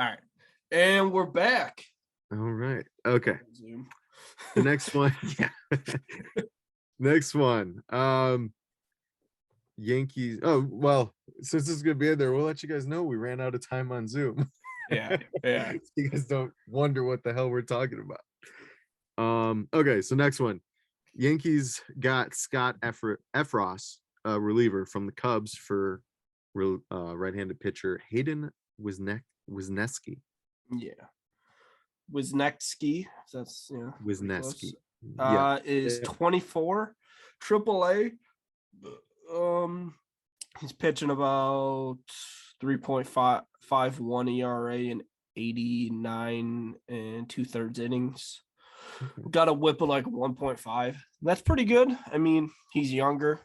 All right. And we're back. All right. Okay. Zoom. The next one. Yeah. Next one. Yankees. Oh, well, since this is gonna be in there, we'll let you guys know we ran out of time on Zoom. Yeah. Yeah. So you guys don't wonder what the hell we're talking about. Okay, so next one. Yankees got Scott Effross, reliever from the Cubs for right-handed pitcher Hayden Wisniewski. Yeah. Wisniewski. That's pretty close. Wisniewski. Yeah. Is 24, AAA. He's pitching about 3.51 ERA in 89 and 2/3 innings. Got a whip of like 1.5. That's pretty good. I mean, he's younger.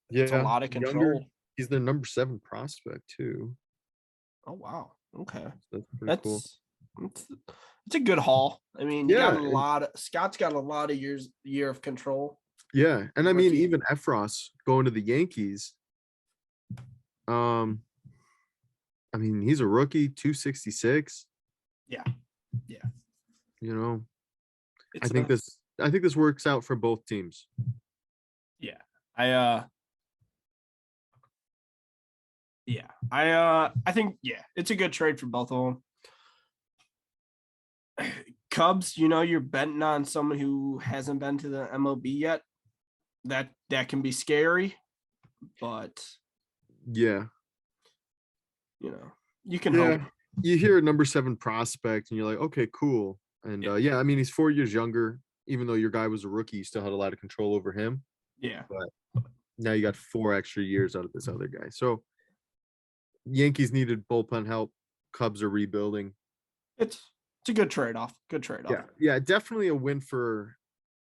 Yeah, It's a lot of control. younger. He's their number 7 prospect too. Oh wow. Okay. So that's pretty cool. It's a good haul. I mean, Yeah, Scott's got a lot of year of control. Yeah, and I mean, Rookie. even Effross going to the Yankees. I mean, he's a rookie, 266. Yeah. Yeah. You know, It's I think this works out for both teams. Yeah. I think it's a good trade for both of them. Cubs, you're betting on someone who hasn't been to the MLB yet. That can be scary, but Yeah. you can hope. You hear a number 7 prospect and you're like, okay, cool. And I mean, he's 4 years younger. Even though your guy was a rookie, you still had a lot of control over him. Yeah. But now you got 4 extra years out of this other guy. So Yankees needed bullpen help. Cubs are rebuilding. It's a good trade-off. Yeah, definitely a win for,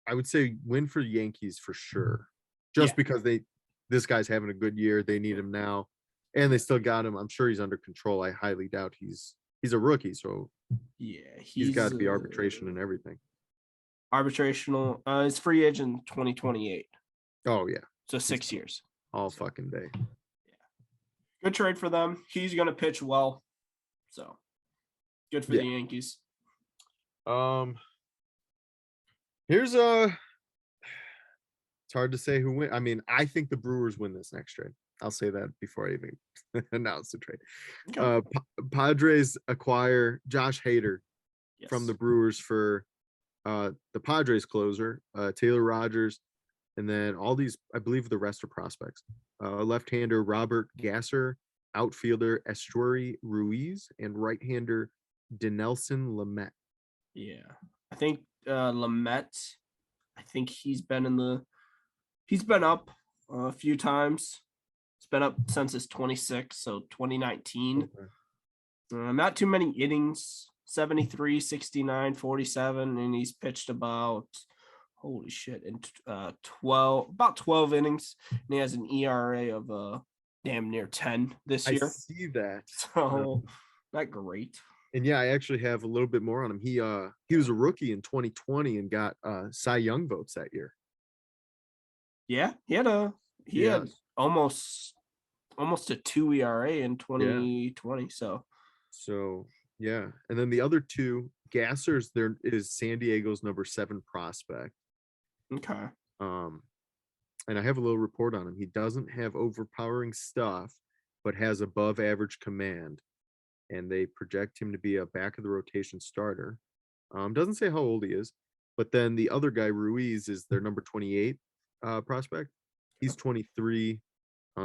I would say, win for Yankees for sure. Just because this guy's having a good year, they need him now, and they still got him. I'm sure he's under control. I highly doubt he's a rookie, so he's got to be arbitration and everything. Arbitrational. It's free agent 2028. Oh yeah, so 6 years. All fucking day. Yeah, good trade for them. He's gonna pitch well, so good for the Yankees. Here's it's hard to say who win. I mean, I think the Brewers win this next trade. I'll say that before I even announce the trade. Okay. Padres acquire Josh Hader from the Brewers for the Padres closer, Taylor Rogers, and then all these, I believe the rest are prospects. Left-hander Robert Gasser, outfielder Estuary Ruiz, and right-hander Dinelson Lamet. Yeah, I think Lamet. I think he's been up a few times. It's been up since his 26, so 2019. Okay. Not too many innings. 73, 69, 47, and he's pitched about holy shit in 12 innings, and he has an ERA of damn near 10 this year. I see that. So not great. And I actually have a little bit more on him. He was a rookie in 2020 and got Cy Young votes that year. Yeah, he had almost a 2 ERA in 2020. So yeah, and then the other two, Gasser's there is San Diego's number 7 prospect. Okay. And I have a little report on him. He doesn't have overpowering stuff, but has above average command. And they project him to be a back of the rotation starter. Doesn't say how old he is, but then the other guy, Ruiz, is their number 28 prospect. He's 23.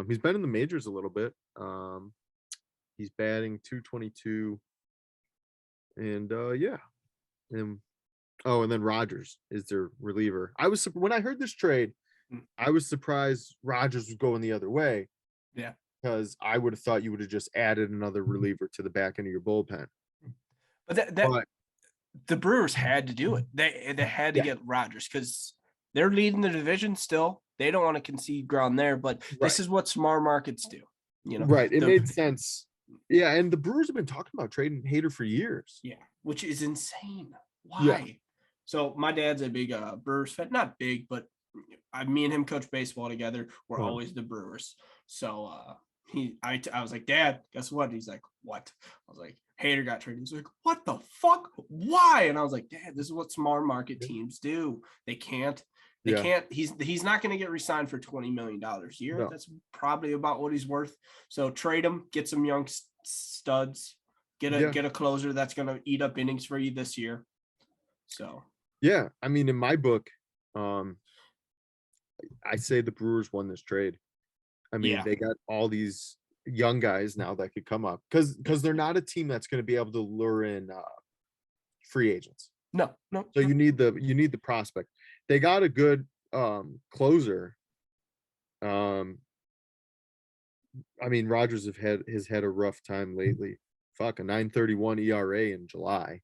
He's been in the majors a little bit. He's batting .222. And and then Rogers is their reliever. When I heard this trade, I was surprised Rogers was going the other way. Yeah. Because I would have thought you would have just added another reliever to the back end of your bullpen. But the Brewers had to do it. They had to get Rogers because they're leading the division still. They don't want to concede ground there, but this is what smart markets do. Right. It made sense. Yeah, and the Brewers have been talking about trading Hader for years. Yeah, which is insane. Why? Yeah. So my dad's a big Brewers fan. Not big, but me and him coach baseball together. We're always the Brewers. So I was like, Dad, guess what? He's like, what? I was like, Hader got traded. He's like, what the fuck? Why? And I was like, Dad, this is what small market teams do. They can't. Yeah. He's not going to get re-signed for $20 million a year. No. That's probably about what he's worth. So trade him, get some young studs, get a closer that's going to eat up innings for you this year. So yeah, I mean, in my book, I say the Brewers won this trade. I mean, they got all these young guys now that could come up because they're not a team that's going to be able to lure in free agents. No. So you need the prospect. They got a good closer. I mean, Rogers has had a rough time lately. Fuck, a 9.31 ERA in July.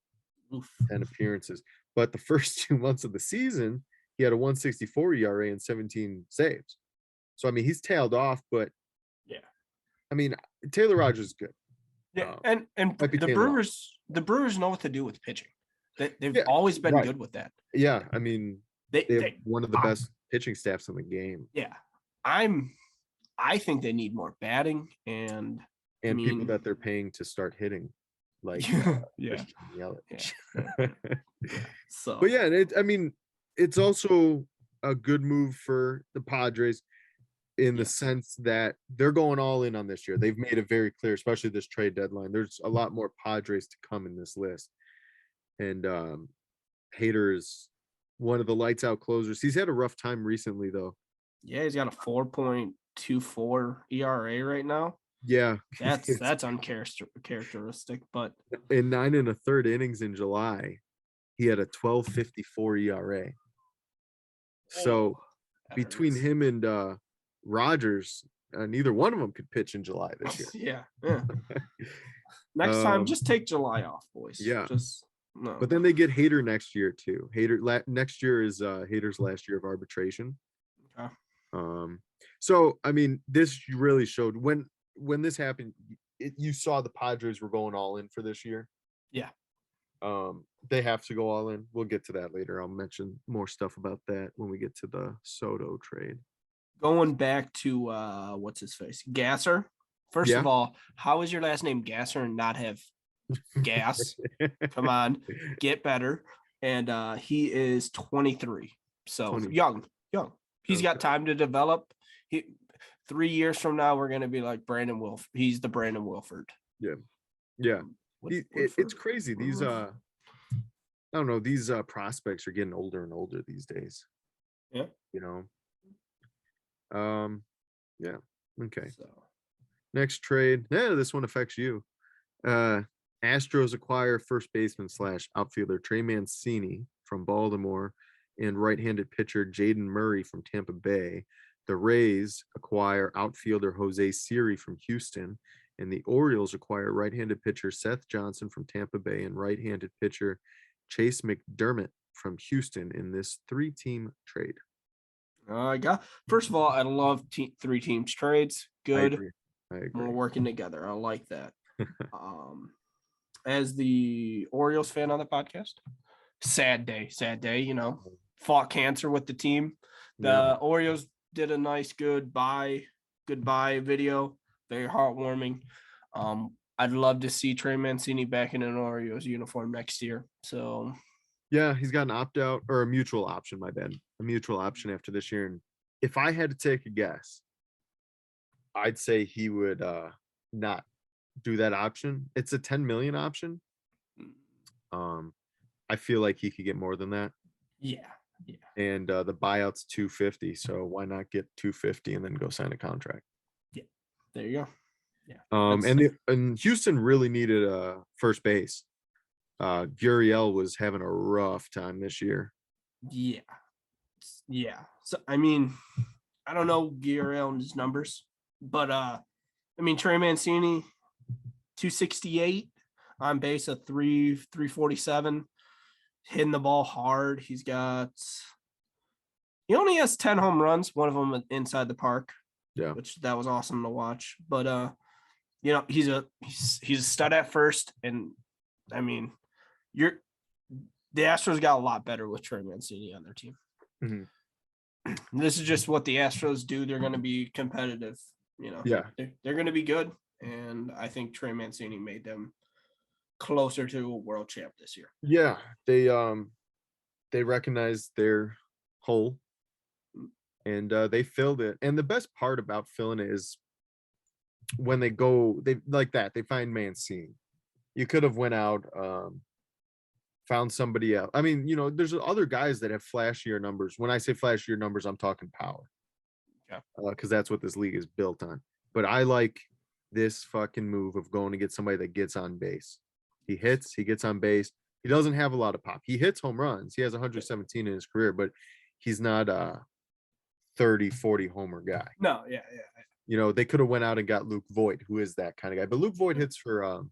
Oof. 10 appearances. But the first 2 months of the season, he had a 1.64 ERA and 17 saves. So I mean, he's tailed off, but yeah. I mean, Taylor Rogers is good. Yeah, and the Brewers know what to do with pitching. They've always been good with that. Yeah, I mean, they have one of the best pitching staffs in the game. Yeah, I think they need more batting and people that they're paying to start hitting, like Christian Yelich. So, but yeah, I mean, it's also a good move for the Padres in the sense that they're going all in on this year. They've made it very clear, especially this trade deadline. There's a lot more Padres to come in this list. And Hader is one of the lights out closers. He's had a rough time recently, though. Yeah, he's got a 4.24 ERA right now. Yeah, that's uncharacteristic. But in 9 1/3 innings in July, he had a 12.54 ERA. So between him and Rogers, neither one of them could pitch in July this year. Yeah. Next time, just take July off, boys. Yeah. No. But then they get Hader next year too. Next year is Hader's last year of arbitration. Okay. So I mean, this really showed when this happened. You saw the Padres were going all in for this year. Yeah. They have to go all in. We'll get to that later. I'll mention more stuff about that when we get to the Soto trade. Going back to what's his face, Gasser. First of all, how is your last name Gasser and not have gas? Come on, get better. And he is 23, so young. He's got time to develop. 3 years from now, we're gonna be like Brandon Wilf. He's the Brandon Wilford. Yeah. It's crazy. These I don't know. These prospects are getting older and older these days. Yeah. You know. Yeah. Okay. So. Next trade. Yeah, this one affects you. Astros acquire first baseman / outfielder Trey Mancini from Baltimore and right-handed pitcher Jaden Murray from Tampa Bay. The Rays acquire outfielder Jose Siri from Houston, and the Orioles acquire right-handed pitcher Seth Johnson from Tampa Bay and right-handed pitcher Chase McDermott from Houston in this 3-team trade. First of all, I love 3 teams trades. Good. I agree. We're working together. I like that. As the Orioles fan on the podcast, sad day, fought cancer with the team. The Orioles did a nice goodbye video. Very heartwarming. I'd love to see Trey Mancini back in an Orioles uniform next year. So yeah, he's got an opt-out or a mutual option, my bad. A mutual option after this year. And if I had to take a guess, I'd say he would not do that option. It's a 10 million option. I feel like he could get more than that. Yeah. And the buyout's 250, so why not get 250 and then go sign a contract? Yeah, there you go. Yeah. And Houston really needed a first base. Gurriel was having a rough time this year. Yeah. So I mean, I don't know Gurriel and his numbers, but I mean Trey Mancini, 268 on base, of 347, hitting the ball hard. He only has 10 home runs, one of them inside the park. Yeah, which that was awesome to watch. But he's a stud at first, and I mean, the Astros got a lot better with Trey Mancini on their team. Mm-hmm. This is just what the Astros do. They're going to be competitive Yeah. they're going to be good. And I think Trey Mancini made them closer to a world champ this year. Yeah. They recognized their hole and they filled it. And the best part about filling it is when they find Mancini. You could have went out, found somebody else. I mean, there's other guys that have flashier numbers. When I say flashier numbers, I'm talking power. Yeah. Because that's what this league is built on. But I like this fucking move of going to get somebody that gets on base. He hits, he gets on base. He doesn't have a lot of pop. He hits home runs. He has 117 in his career, but he's not a 30, 40 homer guy. No, yeah. They could have went out and got Luke Voigt, who is that kind of guy. But Luke Voigt hits for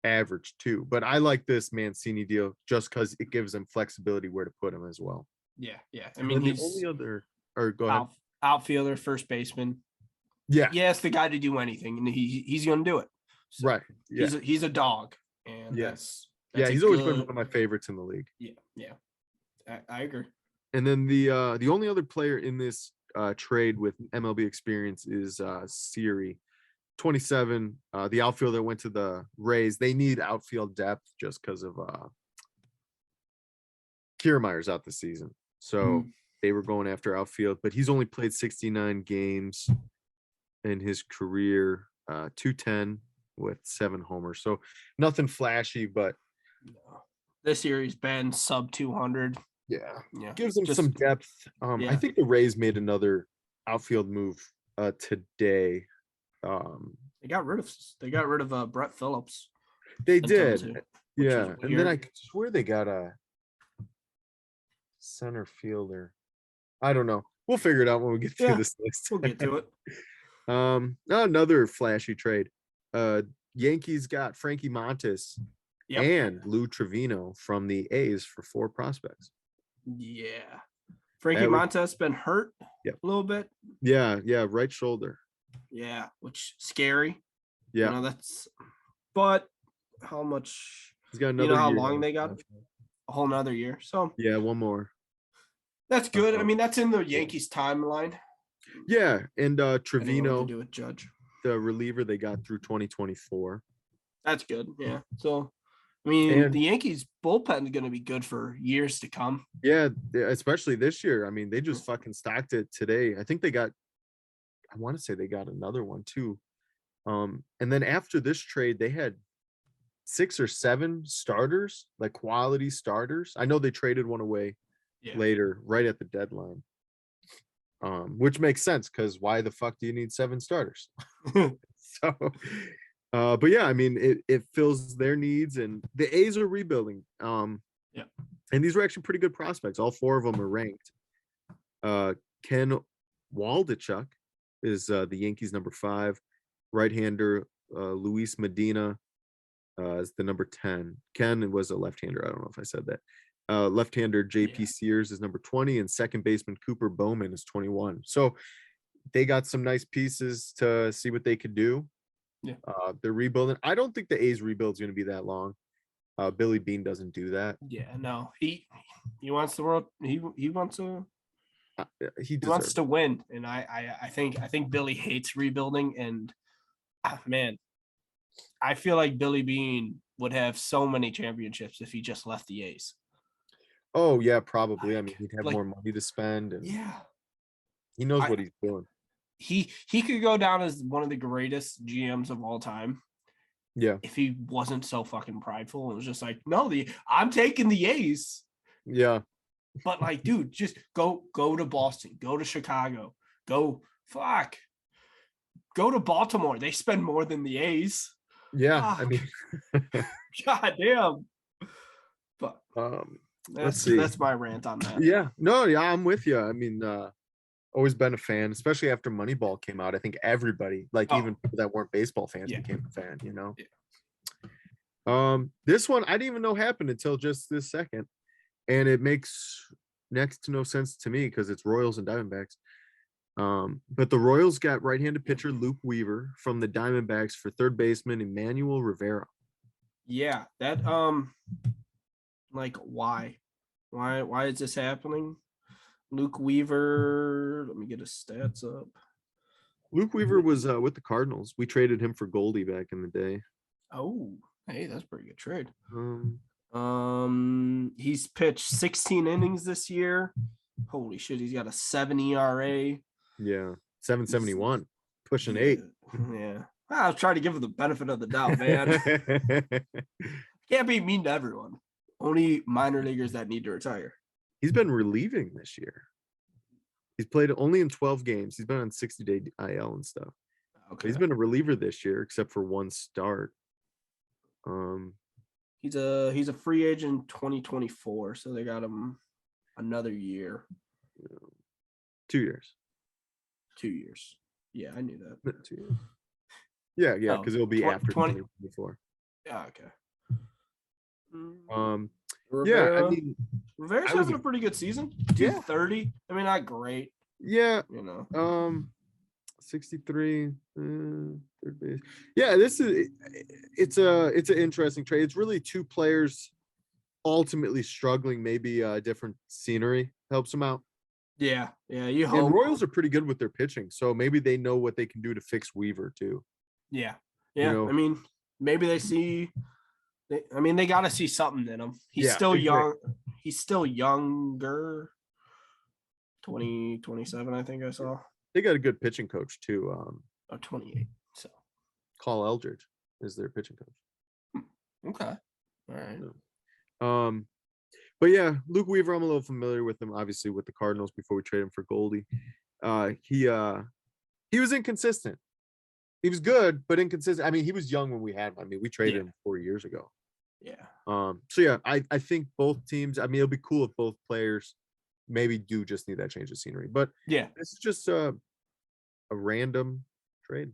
average too. But I like this Mancini deal just because it gives them flexibility where to put him as well. Yeah. I mean, he's the only other, or go ahead. Outfielder, first baseman. Yeah. Yes, the guy to do anything, and he's going to do it. So right. Yeah. He's a dog, and yes. That's he's always been one of my favorites in the league. Yeah. I agree. And then the only other player in this trade with MLB experience is Siri, 27. The outfielder went to the Rays. They need outfield depth just because of Kiermaier's out this season. So they were going after outfield, but he's only played 69 games in his career, 210 with 7 homers. So nothing flashy, but this year he's been sub 200. Yeah. Yeah. Gives them some depth. I think the Rays made another outfield move today. They got rid of Brett Phillips. They did. Yeah. And then I swear they got a center fielder. I don't know. We'll figure it out when we get through this list. We'll get to it. Another flashy trade. Yankees got Frankie Montas and Lou Trevino from the A's for 4 prospects. Yeah. Frankie Montas been hurt a little bit. Yeah, right shoulder. Yeah, which scary. Yeah. But how much he's got another how year long they got? A whole nother year. So yeah, one more. That's good. I mean, that's in the Yankees timeline. Yeah, and Trevino to do with Judge, the reliever they got through 2024. That's good. Yeah. So I mean, the Yankees bullpen is going to be good for years to come. Yeah, especially this year. I mean, they just fucking stacked it today. I think I want to say they got another one too. And then after this trade, they had 6 or 7 starters, like quality starters. I know they traded one away later, right at the deadline. Which makes sense because why the fuck do you need 7 starters? So but yeah, I mean, it fills their needs, and the A's are rebuilding. And these were actually pretty good prospects. All 4 of them are ranked. Ken Waldichuk is the Yankees number 5. Right-hander Luis Medina is the number 10. Ken was a left-hander. I don't know if I said that. Left-hander JP Sears is number 20, and second baseman Cooper Bowman is 21. So they got some nice pieces to see what they could do. Yeah. They're rebuilding. I don't think the A's rebuild is going to be that long. Billy Beane doesn't do that. Yeah, no. He wants the world. He wants to. He wants to win, and I think Billy hates rebuilding. And man, I feel like Billy Beane would have so many championships if he just left the A's. Oh yeah, probably. I mean, he'd have more money to spend, and he knows what he's doing. He could go down as one of the greatest GMs of all time. Yeah. If he wasn't so fucking prideful and was just like, no, I'm taking the A's. Yeah. But like, dude, just go to Boston, go to Chicago, go to Baltimore. They spend more than the A's. Yeah. I mean, God damn. But let's see. That's my rant on that. Yeah. No, yeah, I'm with you. I mean, always been a fan, especially after Moneyball came out. I think everybody, even people that weren't baseball fans, became a fan, Yeah. This one I didn't even know happened until just this second. And it makes next to no sense to me because it's Royals and Diamondbacks. But the Royals got right-handed pitcher Luke Weaver from the Diamondbacks for third baseman Emmanuel Rivera. Yeah, that why is this happening? Luke Weaver, let me get his stats up. Luke Weaver was with the Cardinals. We traded him for Goldie back in the day. Oh, hey, that's a pretty good trade. Um, He's pitched 16 innings this year. Holy shit, he's got a 7 ERA. yeah, 771, pushing 8. Yeah. I was trying to give him the benefit of the doubt, man. Can't be mean to everyone. Only minor leaguers that need to retire. He's been relieving this year. He's played only in 12 games. He's been on 60-day IL and stuff. Okay. He's been a reliever this year, except for one start. He's a free agent 2024, so they got him another year. 2 years. 2 years. Yeah, I knew that. 2 years. Yeah, Oh, because it'll be after 20 2024. Yeah, okay. Yeah, Rivera, I mean, Rivera's I was having a pretty good season. Yeah. 230. I mean, not great, yeah, you know. 63, third base. Yeah, this is it's an interesting trade. It's really two players ultimately struggling. Maybe different scenery helps them out. Yeah, you And hope. Royals are pretty good with their pitching, so maybe they know what they can do to fix Weaver too. Yeah. know. I mean, maybe they see. They got to see something in him. He's Yeah, still exactly. young. He's still younger. 27, I think I saw. They got a good pitching coach too. 28. So. Carl Eldridge is their pitching coach. Okay. All right. But yeah, Luke Weaver, I'm a little familiar with him, obviously with the Cardinals before we trade him for Goldie. He was inconsistent. He was good, but inconsistent. I mean, he was young when we had him. I mean, we traded him 4 years ago. Yeah. So yeah, I think both teams, I mean, it'll be cool if both players maybe do just need that change of scenery. But yeah, this is just a random trade.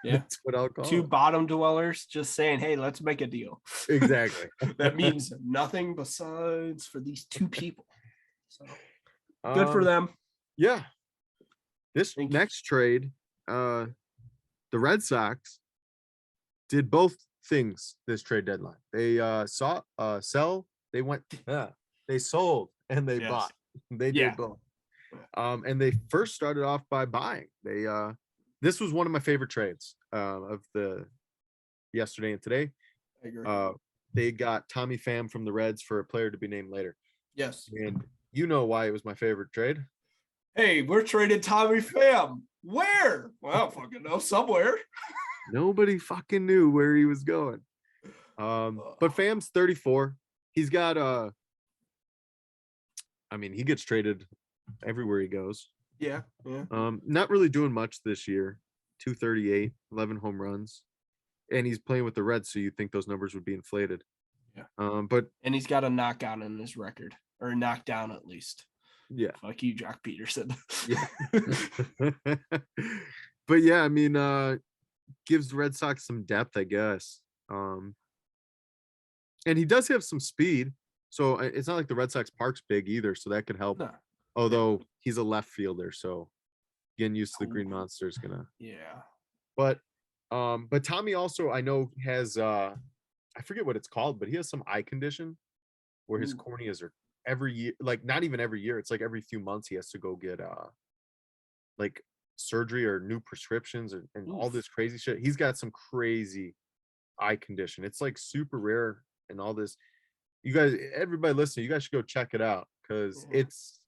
Yeah. That's what I'll call two it. bottom dwellers just saying, hey, let's make a deal. Exactly. That means nothing besides for these two people. So good for them. Yeah. This Thank you. next trade, the Red Sox did both things this trade deadline. They sell, they went, they sold and they Yes. bought. They Yeah. did both. And they first started off by buying. They this was one of my favorite trades of the yesterday and today. I agree. They got Tommy Pham from the Reds for a player to be named later. Yes. And you know why it was my favorite trade. Hey, we're trading Tommy Pham. Where? Well, I don't fucking know. Somewhere. Nobody fucking knew where he was going. But Pham's 34. He's got I mean, he gets traded everywhere he goes. Yeah. Not really doing much this year. 238, 11 home runs. And he's playing with the Reds, so you'd think those numbers would be inflated. Yeah. But and he's got a knockout in his record. Or knockdown at least. Yeah. Fuck you, Jock Peterson. Yeah. But yeah, I mean, gives the Red Sox some depth, I guess. And he does have some speed. So it's not like the Red Sox park's big either, so that could help. No. Although he's a left fielder, so getting used to the Green Monster is gonna. Yeah. But Tommy also, I know, has I forget what it's called, but he has some eye condition where his corneas are every year, like not even every year, it's like every few months he has to go get like surgery or new prescriptions and all this crazy shit. He's got some crazy eye condition. It's like super rare and all this. You guys, everybody listening, you guys should go check it out because it's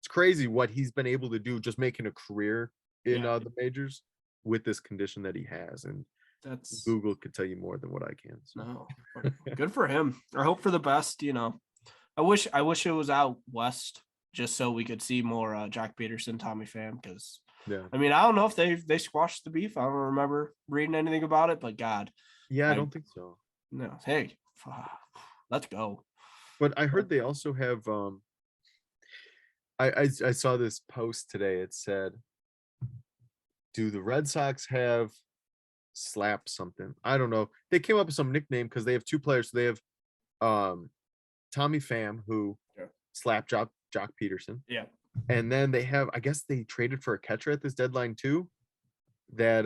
crazy what he's been able to do, just making a career in the majors with this condition that he has. And that's Google could tell you more than what I can. So. No, good for him. I hope for the best. You know, I wish it was out west just so we could see more Jock Peterson, Tommy Pham. Because I mean, I don't know if they squashed the beef. I don't remember reading anything about it, but God, I don't think so. No, hey, let's go. But I heard they also have. I saw this post today. It said, "Do the Red Sox have slap something?" I don't know. They came up with some nickname because they have two players. So they have Tommy Pham, who slapped Jock Peterson. Yeah. And then they have, I guess they traded for a catcher at this deadline too. That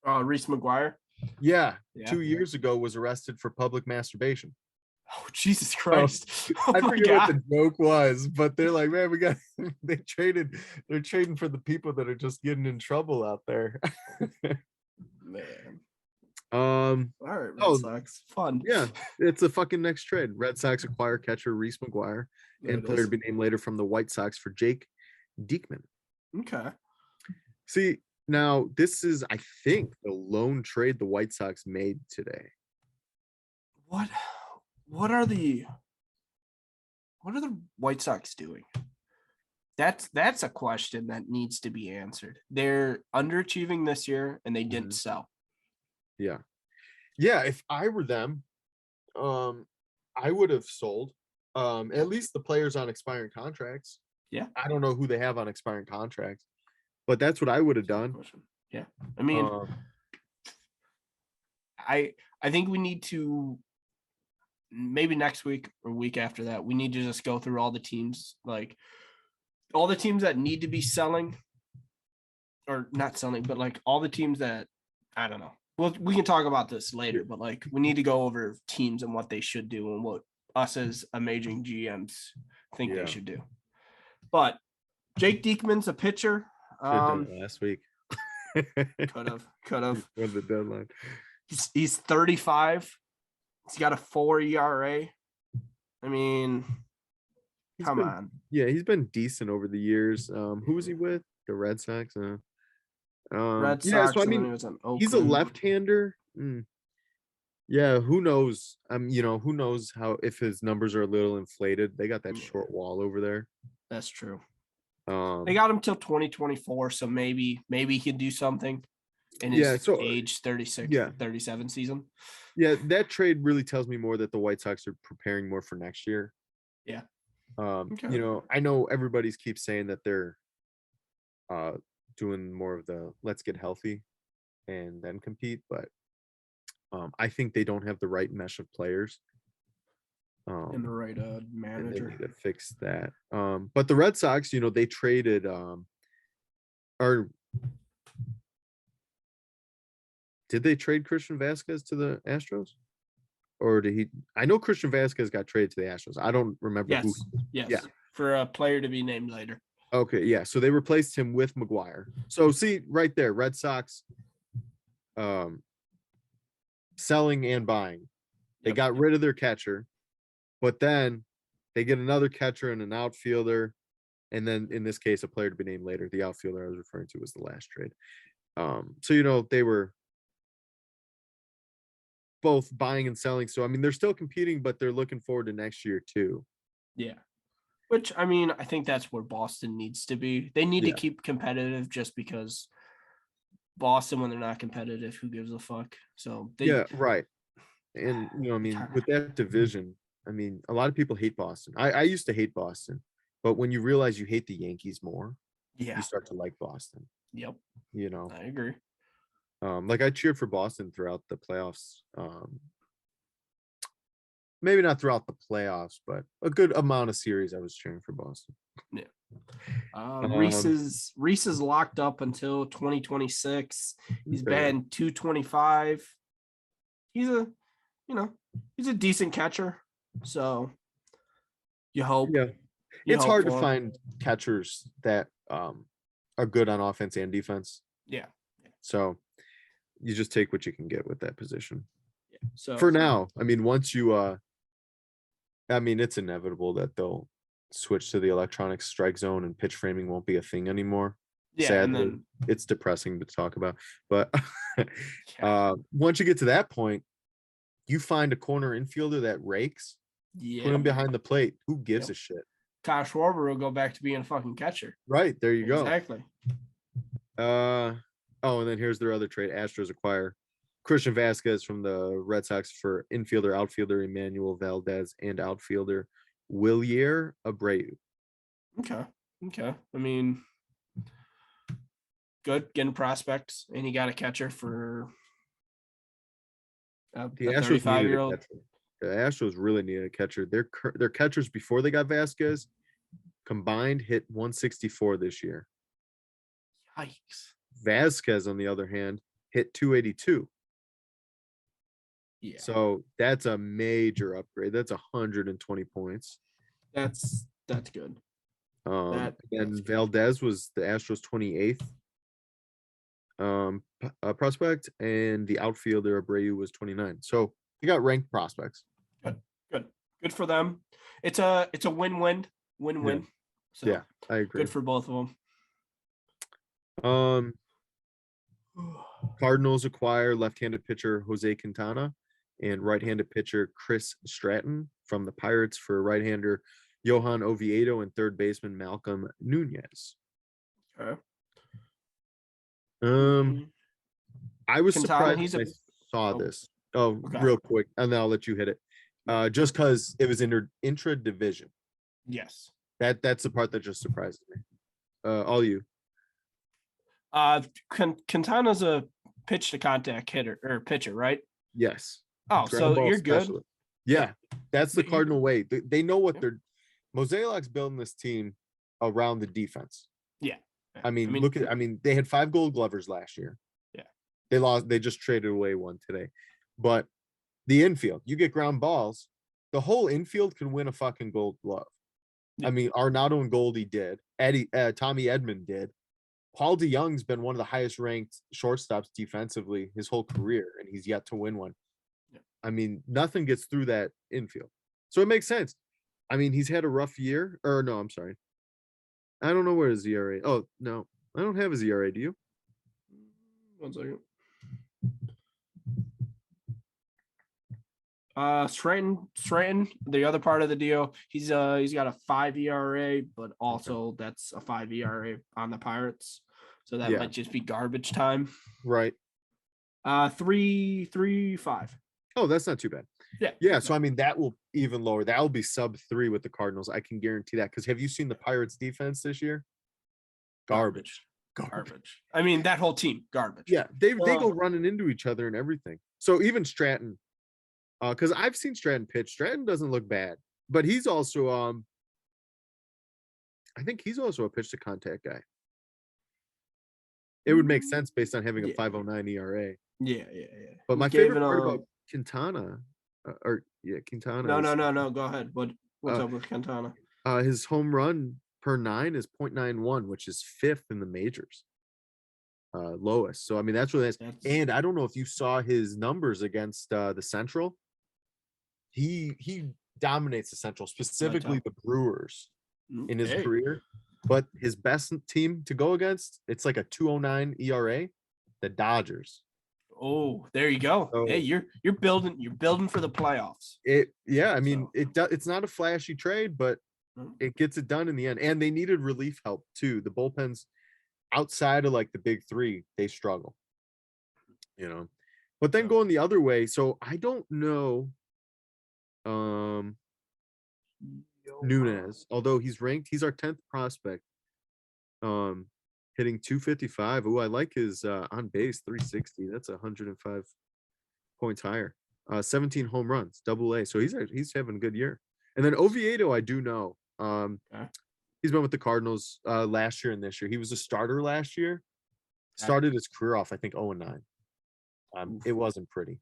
Reese McGuire. Yeah, 2 years ago was arrested for public masturbation. Oh, Jesus Christ. Oh I my forget what God. the joke was, but they're like, man, we got they're trading for the people that are just getting in trouble out there. Man. um, All right, Red oh Sox. Fun. yeah, it's a fucking next trade. Red Sox acquire catcher Reese McGuire There and it player is. to be named later from the White Sox for Jake Diekman. Okay. See, now this is, I think, the lone trade the White Sox made today. What what are the White Sox doing? That's a question that needs to be answered. They're underachieving this year and they didn't Mhm. sell. Yeah. Yeah, if I were them, I would have sold at least the players on expiring contracts. Yeah. I don't know who they have on expiring contracts, but that's what I would have done. Yeah. I mean, Um, I think we need to maybe next week or week after that, we need to just go through all the teams, like all the teams that need to be selling or not selling, but like all the teams that I don't know. Well, we can talk about this later, but like we need to go over teams and what they should do and what us as amazing GMs think they Yeah. should do. But Jake Diekman's a pitcher. should have done it last week. Could have. When the deadline. He's 35. He's got a 4 ERA. I mean, He's come been- on. Yeah, he's been decent over the years. Who was he with? The Red Sox. Red Yeah, Sox. so I and then mean, he was in he's a Oakland. left-hander. Yeah, who knows? Who knows how if his numbers are a little inflated. They got that Yeah. short wall over there. That's true. Um, They got him till 2024, so maybe he can do something in Yeah, his so, age 36, yeah. 37 season. yeah, that trade really tells me more that the White Sox are preparing more for next year. Yeah. You know, I know everybody's keeps saying that they're doing more of the let's get healthy and then compete, but I think they don't have the right mesh of players. And the right And they manager. need to fix that. But the Red Sox, you know, they traded or did they trade Christian Vasquez to the Astros? Or did he? I know Christian Vasquez got traded to the Astros. I don't remember who. Yes. Yeah. For a player to be named later. Okay, yeah. So they replaced him with McGuire. So see right there, Red Sox selling and buying. They Yep. got rid of their catcher, but then they get another catcher and an outfielder. And then in this case, a player to be named later. The outfielder I was referring to was the last trade. So you know, they were both buying and selling. So I mean, they're still competing, but they're looking forward to next year too. Yeah. Which I mean, I think that's where Boston needs to be. They need to Yeah. keep competitive just because Boston, when they're not competitive, who gives a fuck? So they Yeah, right. And you know, I mean, Kinda. with that division, I mean, a lot of people hate Boston. I used to hate Boston, but when you realize you hate the Yankees more, yeah. you start to like Boston. Yep. You know, I agree. like I cheered for Boston throughout the playoffs. Maybe not throughout the playoffs, but a good amount of series I was cheering for Boston. Reese is locked up until 2026. He's Okay. been 225. He's a decent catcher. So you hope. Yeah, You it's hope hard to for him. find catchers that are good on offense and defense. Yeah. So you just take what you can get with that position. So For now, I mean, once you I mean, it's inevitable that they'll switch to the electronic strike zone and pitch framing won't be a thing anymore. yeah, Sadly, and then it's depressing to talk about. But yeah, once you get to that point, you find a corner infielder that rakes, put him behind the plate. Who gives Yep. a shit? Kyle Schwarber will go back to being a fucking catcher. Right, there you go. Exactly. And then here's their other trade. Astros acquire Christian Vasquez from the Red Sox for infielder, outfielder Emmanuel Valdez, and outfielder Wilyer Abreu. Okay. I mean, good getting prospects, and he got a catcher for a The Astros 35-year-old. needed a catcher. The Astros really needed a catcher. Their catchers before they got Vasquez combined hit 164 this year. Yikes. Vasquez, on the other hand, hit 282. Yeah, So that's a major upgrade. That's 120 points. that's good. And That's good. Valdez was the Astros 28th prospect, and the outfielder Abreu was 29. So you got ranked prospects. Good. Good for them. It's a win-win. Win-win. So Yeah, I agree. good for both of Um, them. Cardinals acquire left-handed pitcher Jose Quintana and right-handed pitcher Chris Stratton from the Pirates for right-hander Johan Oviedo and third baseman Malcolm Nunez. Okay. I was Quintana, surprised when I saw oh, this. Oh, okay. real quick, and then I'll let you hit it. Just because it was intra division. Yes. That's the part that just surprises me. All you. Quintana's a pitch to contact hitter or pitcher, right? Yes. Oh, Ground so ball you're good. specialist. Yeah, that's the You- Cardinal way. They know what Yeah. they're. Mosaic building this team around the defense. Yeah. I mean, look at. I mean, they had 5 Gold Glovers last year. Yeah. They lost. They just traded away one today, but the infield, you get ground balls. The whole infield can win a fucking Gold Glove. Yeah. I mean, Arnado and Goldie did. Tommy Edmond did. Paul DeYoung's been one of the highest ranked shortstops defensively his whole career, and he's yet to win one. Yeah. I mean, nothing gets through that infield. So it makes sense. I mean, he's had a rough year. Or no, I'm sorry. I don't know where his ERA. Oh, no. I don't have his ERA. Do you? 1 second. Stratton, the other part of the deal, he's got a 5 ERA, but also that's a 5 ERA on the Pirates. So that Yeah. might just be garbage time. Right. 3.35. Oh, that's not too bad. Yeah. Yeah. So, I mean, that will even lower. That will be sub 3 with the Cardinals. I can guarantee that. Because have you seen the Pirates defense this year? Garbage. I mean, that whole team, garbage. Yeah. They go running into each other and everything. So even Stratton, because I've seen Stratton pitch. Stratton doesn't look bad, but he's also I think he's also a pitch to contact guy. It would make sense based on having a 5.09 ERA. Yeah. But my favorite part about Quintana, Quintana. No. Go ahead. What's up with Quintana? His home run per 9 is 0.91, which is 5th in the majors. Lowest. So I mean, that's really nice. And I don't know if you saw his numbers against the Central. He dominates the Central, specifically the Brewers in his career. But his best team to go against, it's like a 2.09 ERA, the Dodgers. Oh, there you go. So, hey, you're building for the playoffs. I mean, it's not a flashy trade, but it gets it done in the end. And they needed relief help too. The bullpens outside of like the big 3, they struggle. But then going the other way, so I don't know Nunez, although he's ranked, he's our 10th prospect, hitting 255. I like his on base 360. That's 105 points higher. 17 home runs, AA. So he's having a good year. And then Oviedo, I do know. He's been with the Cardinals last year and this year. He was a starter last year. Started his career off, I think, 0-9. It wasn't pretty.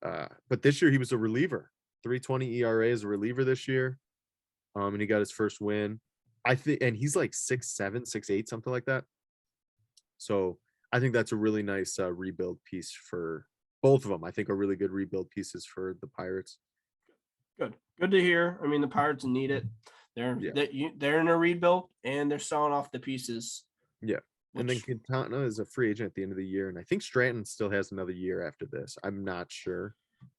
But this year he was a reliever. 3.20 ERA as a reliever this year. And he got his first win. I think, and he's like 6'7", 6'8", something like that. So I think that's a really nice rebuild piece for both of them. I think are really good rebuild pieces for the Pirates. Good to hear. I mean, the Pirates need it. They're in a rebuild and they're selling off the pieces. Yeah. And then Quintana is a free agent at the end of the year. And I think Stratton still has another year after this. I'm not sure.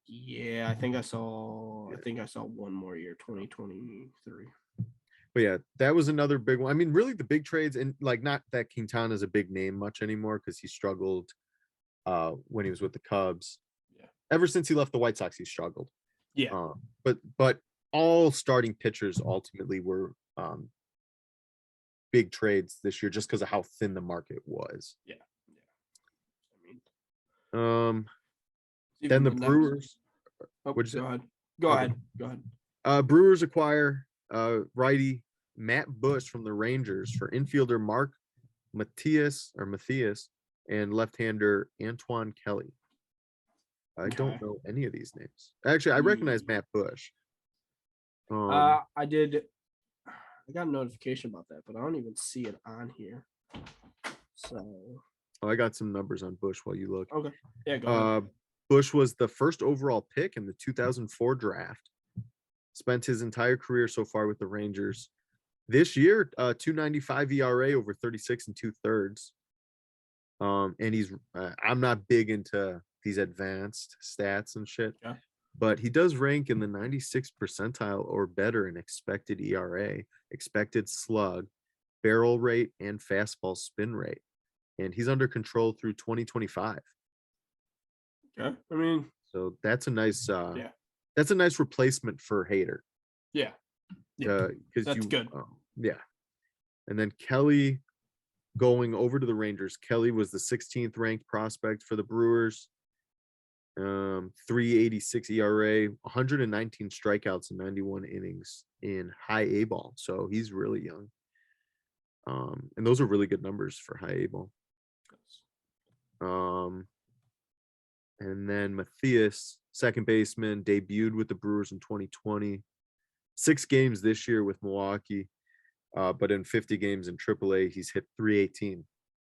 Yeah, I think I saw 1 more year, 2023. But yeah, that was another big one. I mean, really the big trades, and like not that Quintana is a big name much anymore because he struggled when he was with the Cubs. Yeah. Ever since he left the White Sox, he struggled. Yeah. But all starting pitchers ultimately were big trades this year just because of how thin the market was. Yeah. I mean, then the Brewers. Go ahead. Brewers acquire righty Matt Bush from the Rangers for infielder Mark Matthias and left-hander Antoine Kelly. I Okay. don't know any of these names. Actually, I recognize Matt Bush. I did. I got a notification about that, but I don't even see it on here. So I got some numbers on Bush while you look. okay, yeah, go ahead. Bush was the first overall pick in the 2004 draft. Spent his entire career so far with the Rangers. This year, 2.95 ERA over 36 and 2/3. And he's I'm not big into these advanced stats and shit, Yeah. but he does rank in the 96th percentile or better in expected ERA, expected slug, barrel rate, and fastball spin rate. And he's under control through 2025. Okay, I mean, So that's a nice yeah, that's a nice replacement for Hader. yeah, yeah. Because That's good. Yeah. And then Kelly going over to the Rangers. Kelly was the 16th ranked prospect for the Brewers. 3.86 ERA, 119 strikeouts in 91 innings in high A ball. So he's really young. And those are really good numbers for high A ball. And then Matthias, second baseman, debuted with the Brewers in 2020. 6 games this year with Milwaukee, but in 50 games in AAA, he's hit 318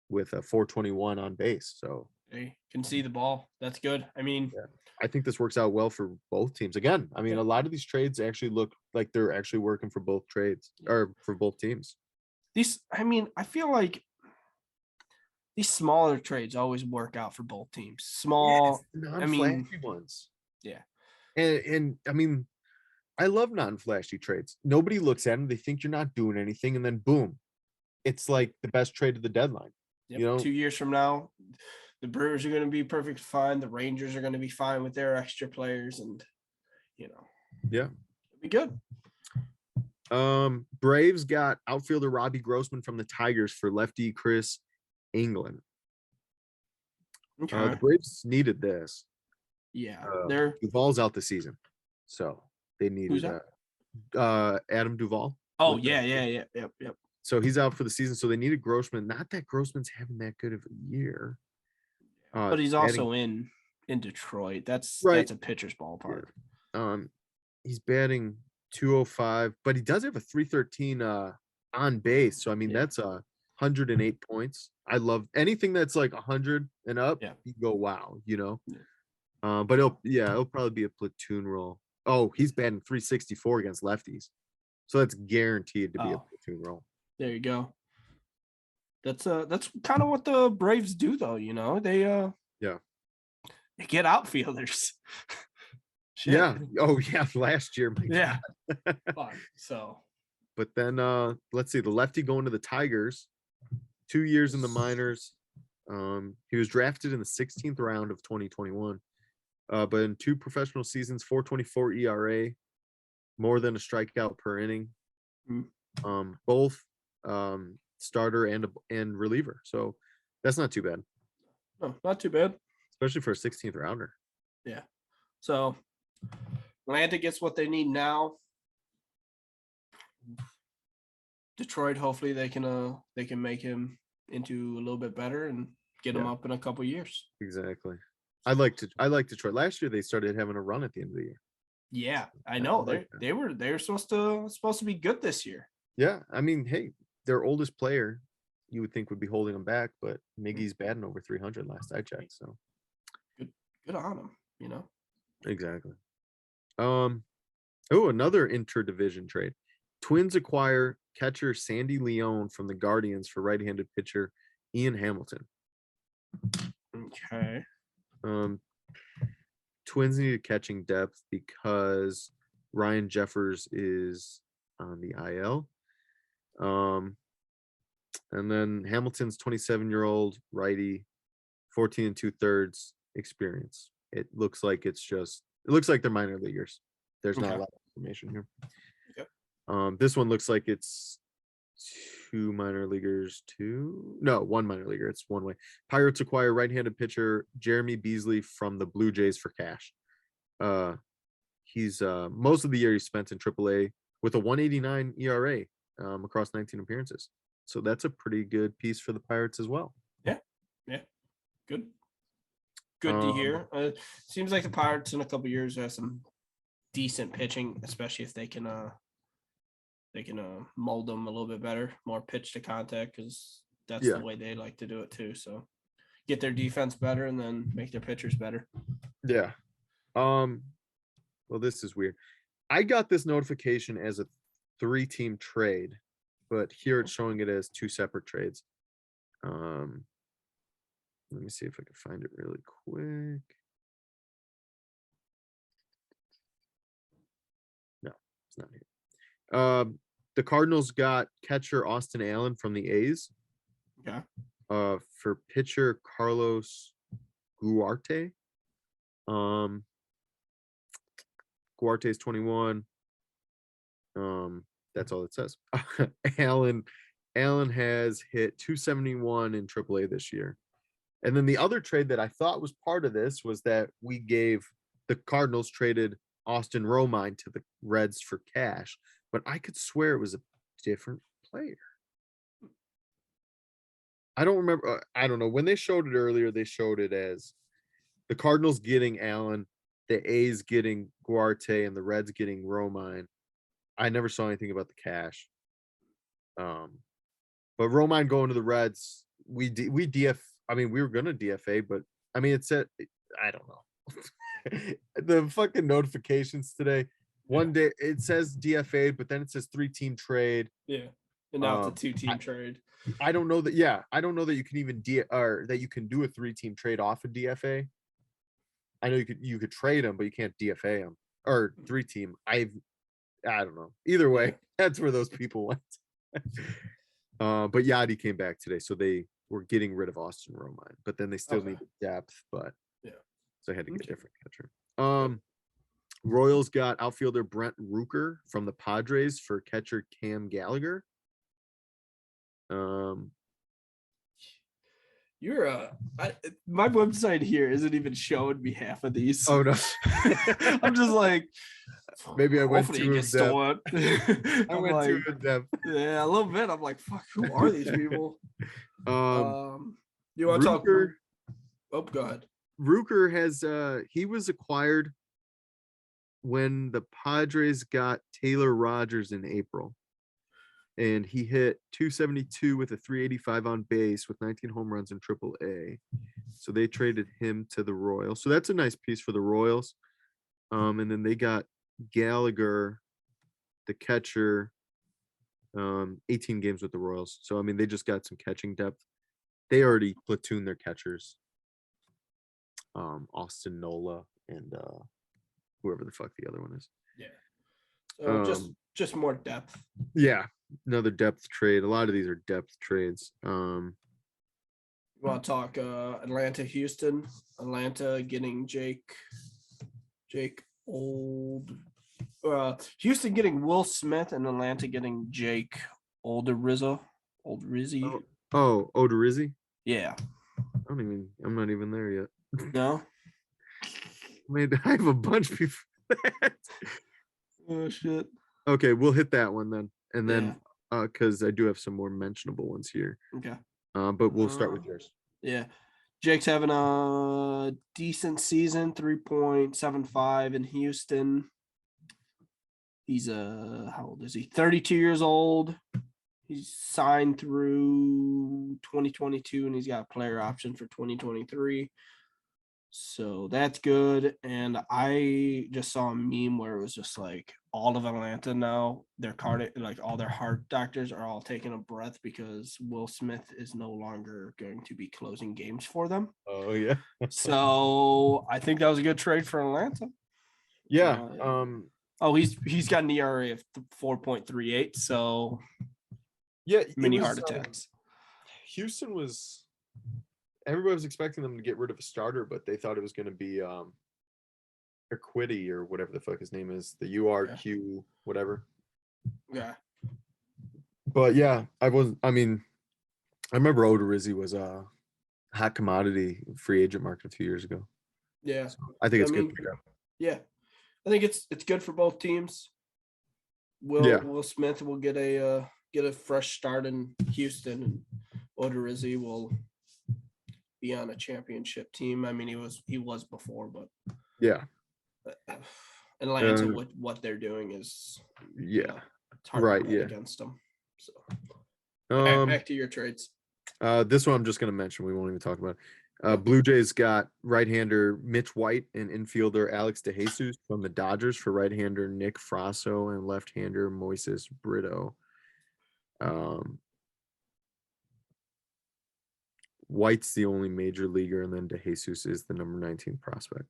with a 421 on base. So They can see the ball. That's good. I mean, yeah, I think this works out well for both teams. Again, I mean, Yeah. a lot of these trades actually look like they're actually working for both trades or for both teams. I feel like these smaller trades always work out for both teams. Small, I mean, non-flashy ones. yeah, And I mean, I love non-flashy trades. Nobody looks at them, they think you're not doing anything, and then boom, it's like the best trade of the deadline. yep. You know, 2 years from now, the Brewers are going to be perfect fine. The Rangers are going to be fine with their extra players, and yeah. it'll be good. Braves got outfielder Robbie Grossman from the Tigers for lefty Chris England. Okay. The Braves needed this. Yeah, they're Duvall's out the season, so they needed Adam Duvall. Oh yeah, yep. So he's out for the season. So they needed Grossman. Not that Grossman's having that good of a year, But he's also in Detroit. That's Right. a pitcher's ballpark. He's batting 205, but he does have a 313 on base. So I mean, Yeah. that's 108 points. I love anything that's like 100 and up. Yeah. You go, wow, you know. Yeah. But it'll probably be a platoon role. Oh, he's batting 364 against lefties, so that's guaranteed to be a Oh. platoon role. There you go. That's kind of what the Braves do, though. They they get outfielders. Shit. Yeah. Oh yeah. Last year. my Yeah. Fuck, so But then let's see, the lefty going to the Tigers, 2 years in the minors. He was drafted in the 16th round of 2021. But in 2 professional seasons, 4.24 ERA, more than a strikeout per inning. Both starter and reliever. So that's not too bad, no, not too bad. especially for a 16th rounder. Yeah. So Atlanta gets what they need now. Detroit, hopefully they can make him into a little bit better and get him up in a couple years. Exactly. I like Detroit. Last year they started having a run at the end of the year. Yeah, I know. They were supposed to be good this year. Yeah, I mean, hey, their oldest player, you would think would be holding them back, but Miggy's batting over 300 last I checked. So good on him. Exactly. Oh, another interdivision trade. Twins acquire catcher Sandy Leone from the Guardians for right-handed pitcher Ian Hamilton. Okay. Twins needed catching depth because Ryan Jeffers is on the IL. And then Hamilton's 27-year-old righty, 14 2/3 experience. It looks like they're minor leaguers. There's not a lot of information here. Okay. This one looks like it's 2 minor leaguers, one minor leaguer. It's one way. Pirates acquire right-handed pitcher Jeremy Beasley from the Blue Jays for cash. He's most of the year he spent in AAA with a 1.89 ERA across 19 appearances. So that's a pretty good piece for the Pirates as well. Yeah. Good. good to hear. Seems like the Pirates in a couple years have some decent pitching, especially if they can mold them a little bit better, more pitch to contact, because that's Yeah. the way they like to do it too. So get their defense better and then make their pitchers better. Yeah. Well, this is weird. I got this notification as a 3-team trade, but here it's showing it as 2 separate trades. Let me see if I can find it really quick. No, it's not here. The Cardinals got catcher Austin Allen from the A's. Okay. For pitcher Carlos Guarte. Guarte's 21. That's all it says. Allen has hit 271 in AAA this year. And then the other trade that I thought was part of this was that the Cardinals traded Austin Romine to the Reds for cash, but I could swear it was a different player. I don't remember. I don't know. When they showed it earlier, they showed it as the Cardinals getting Allen, the A's getting Guarte, and the Reds getting Romine. I never saw anything about the cash. But Romine going to the Reds, we were gonna DFA, but I mean it said I don't know. The fucking notifications today. One day it says DFA, but then it says 3-team trade. Yeah. And now it's a 2-team trade. I don't know that. Yeah, I don't know that you can even that you can do a 3-team trade off a DFA. I know you could trade them, but you can't DFA them or 3-team. I don't know. Either way, that's where those people went. But Yadi came back today, so they were getting rid of Austin Romine, but then they still needed depth. But so I had to get a different catcher. Royals got outfielder Brent Rooker from the Padres for catcher Cam Gallagher. My website here isn't even showing me half of these. Oh no. I'm just like, maybe I went hopefully too it in gets depth. stolen. I went too in depth. Yeah, a little bit. I'm like, fuck, who are these people? You want to talk? Oh, go ahead. Rooker has he was acquired when the Padres got Taylor Rogers in April. And he hit 272 with a 385 on base with 19 home runs in AAA. So they traded him to the Royals. So that's a nice piece for the Royals. And then they got Gallagher, the catcher, 18 games with the Royals. So, I mean, they just got some catching depth. They already platooned their catchers. Austin Nola and whoever the fuck the other one is. Yeah. So just more depth. Yeah. Another depth trade. A lot of these are depth trades. You want to talk Atlanta, Houston? Atlanta getting Jake Old. Houston getting Will Smith and Atlanta getting Jake Odorizzi. Oh, Odorizzi? Yeah. I'm not even there yet. No? I have a bunch before that. Oh shit. Okay, we'll hit that one then. And then because I do have some more mentionable ones here. Okay. But we'll start with yours. Yeah. Jake's having a decent season, 3.75 in Houston. He's how old is he? 32 years old. He's signed through 2022 and he's got a player option for 2023. So that's good. And I just saw a meme where it was just like all of Atlanta now, all their heart doctors are all taking a breath because Will Smith is no longer going to be closing games for them. Oh yeah. So I think that was a good trade for Atlanta. Yeah. He's got an ERA of 4.38. So yeah, many heart attacks. Houston everybody was expecting them to get rid of a starter, but they thought it was going to be Urquidy or whatever the fuck his name is, the URQ whatever. Yeah. But yeah, I remember Odorizzi was a hot commodity free agent market a few years ago. Yeah. So I think it's good for them. Yeah. I think it's good for both teams. Will Smith will get a fresh start in Houston, and Odorizzi will be on a championship team. I mean, he was before, but Yeah. Atlanta, Uh, what they're doing is, yeah. it's hard Right. to bet Yeah. against them. So back to your trades. This one I'm just going to mention. We won't even talk about it. Yeah. Blue Jays got right-hander Mitch White and infielder Alex DeJesus from the Dodgers for right-hander Nick Frasso and left-hander Moises Brito. White's the only major leaguer, and then DeJesus is the number 19 prospect.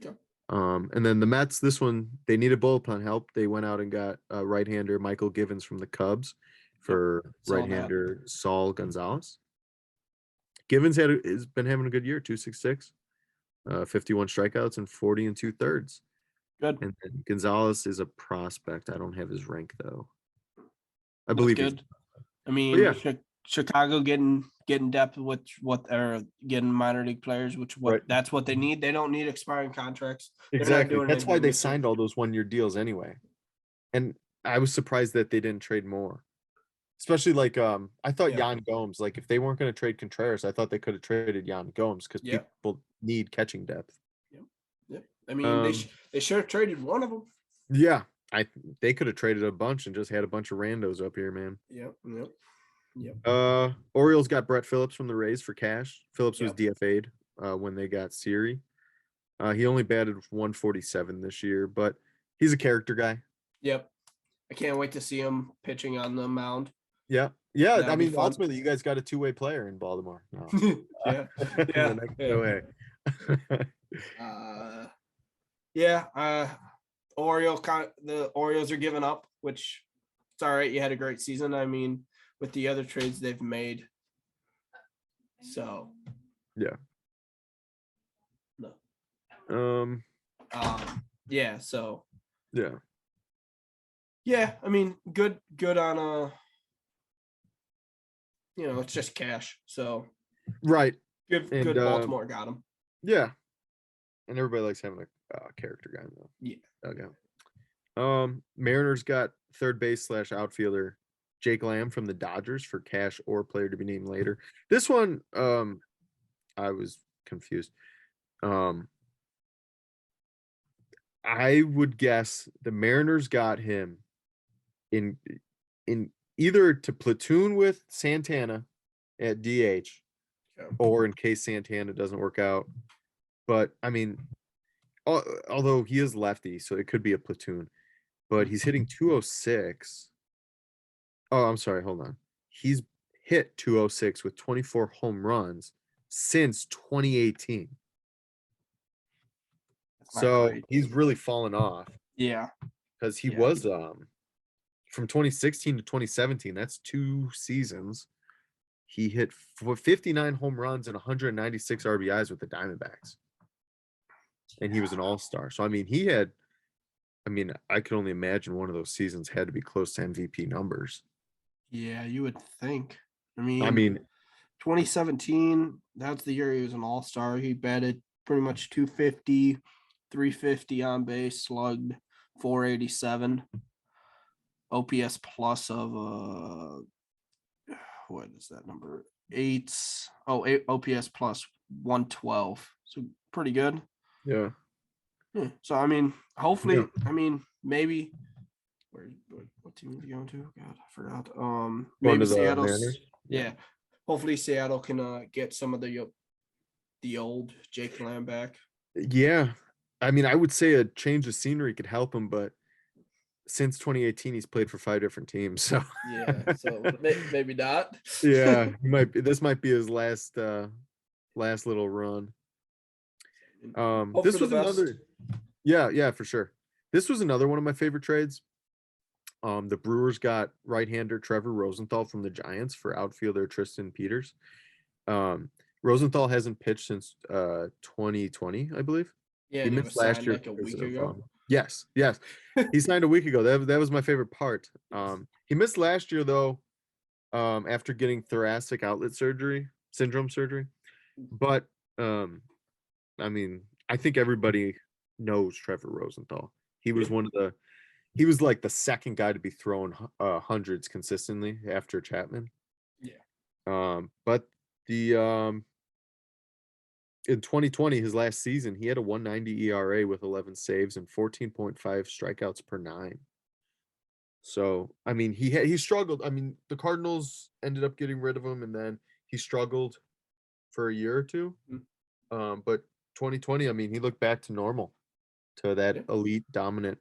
Okay. And then the Mets, this one, they needed bullpen help. They went out and got right-hander Michael Givens from the Cubs for Saw that. right-hander Saul Gonzalez. Givens has been having a good year, 266, 51 strikeouts and 40 2/3. Good. And then Gonzalez is a prospect. I don't have his rank though. I That's believe he's good. I mean, yeah. Chicago getting depth with what are getting minor league players, Right. that's what they need. They don't need expiring contracts. They're not Exactly. doing That's why anything they with it. signed all those 1-year deals anyway. And I was surprised that they didn't trade more. Especially like I thought Yeah. Yan Gomes, like if they weren't going to trade Contreras, I thought they could have traded Yan Gomes because Yeah. people need catching depth. Yeah. I mean, they should have traded one of them. Yeah. They could have traded a bunch and just had a bunch of randos up here, man. Yep. Orioles got Brett Phillips from the Rays for cash. Phillips was Yep. DFA'd when they got Siri. He only batted 147 this year, but he's a character guy. Yep. I can't wait to see him pitching on the mound. Yeah. That'll I be mean, fun. ultimately, you guys got a two-way player in Baltimore. No. Yeah. The next way. The Orioles are giving up, which it's all right. You had a great season. I mean, with the other trades they've made. So. Yeah. No. Yeah. So. Yeah. Yeah. I mean, good on it's just cash. So. Right. Good Baltimore got him. Yeah. And everybody likes having a character guy though. Yeah. Okay. Mariners got third base / outfielder Jake Lamb from the Dodgers for cash or player to be named later. This one, I was confused. I would guess the Mariners got him in either to platoon with Santana at DH, or in case Santana doesn't work out. But I mean, although he is lefty, so it could be a platoon. But he's hitting 206. Oh, I'm sorry. Hold on. He's hit 206 with 24 home runs since 2018. So he's really fallen off. Yeah. Because he was from 2016 to 2017. That's 2 seasons. He hit 59 home runs and 196 RBIs with the Diamondbacks. And he was an all-star. So I mean, I could only imagine one of those seasons had to be close to MVP numbers. Yeah, you would think. I mean 2017, that's the year he was an all-star. He batted pretty much 250, 350 on base, slugged 487. OPS plus of what is that number? OPS plus 112. So pretty good. Yeah. So I mean, hopefully, maybe what team is he going to? God, I forgot. Maybe Seattle. Yeah. Hopefully Seattle can get some of the old Jake Lamb back. Yeah. I mean, I would say a change of scenery could help him, but since 2018 he's played for 5 different teams. So yeah, so maybe not. Yeah, this might be his last little run. This was another. Yeah, for sure. This was another one of my favorite trades. The Brewers got right-hander Trevor Rosenthal from the Giants for outfielder Tristan Peters. Rosenthal hasn't pitched since 2020, I believe. Yeah, he missed last year like a week ago. Yes. He signed a week ago. That was my favorite part. He missed last year though, after getting thoracic outlet syndrome surgery. But I mean, I think everybody knows Trevor Rosenthal. He was he was like the second guy to be throwing hundreds consistently after Chapman. Yeah. But the in 2020, his last season, he had a 190 ERA with 11 saves and 14.5 strikeouts per nine. So, I mean, he struggled. I mean, the Cardinals ended up getting rid of him, and then he struggled for a year or two. But 2020, I mean, he looked back to normal, to that Yeah. elite dominant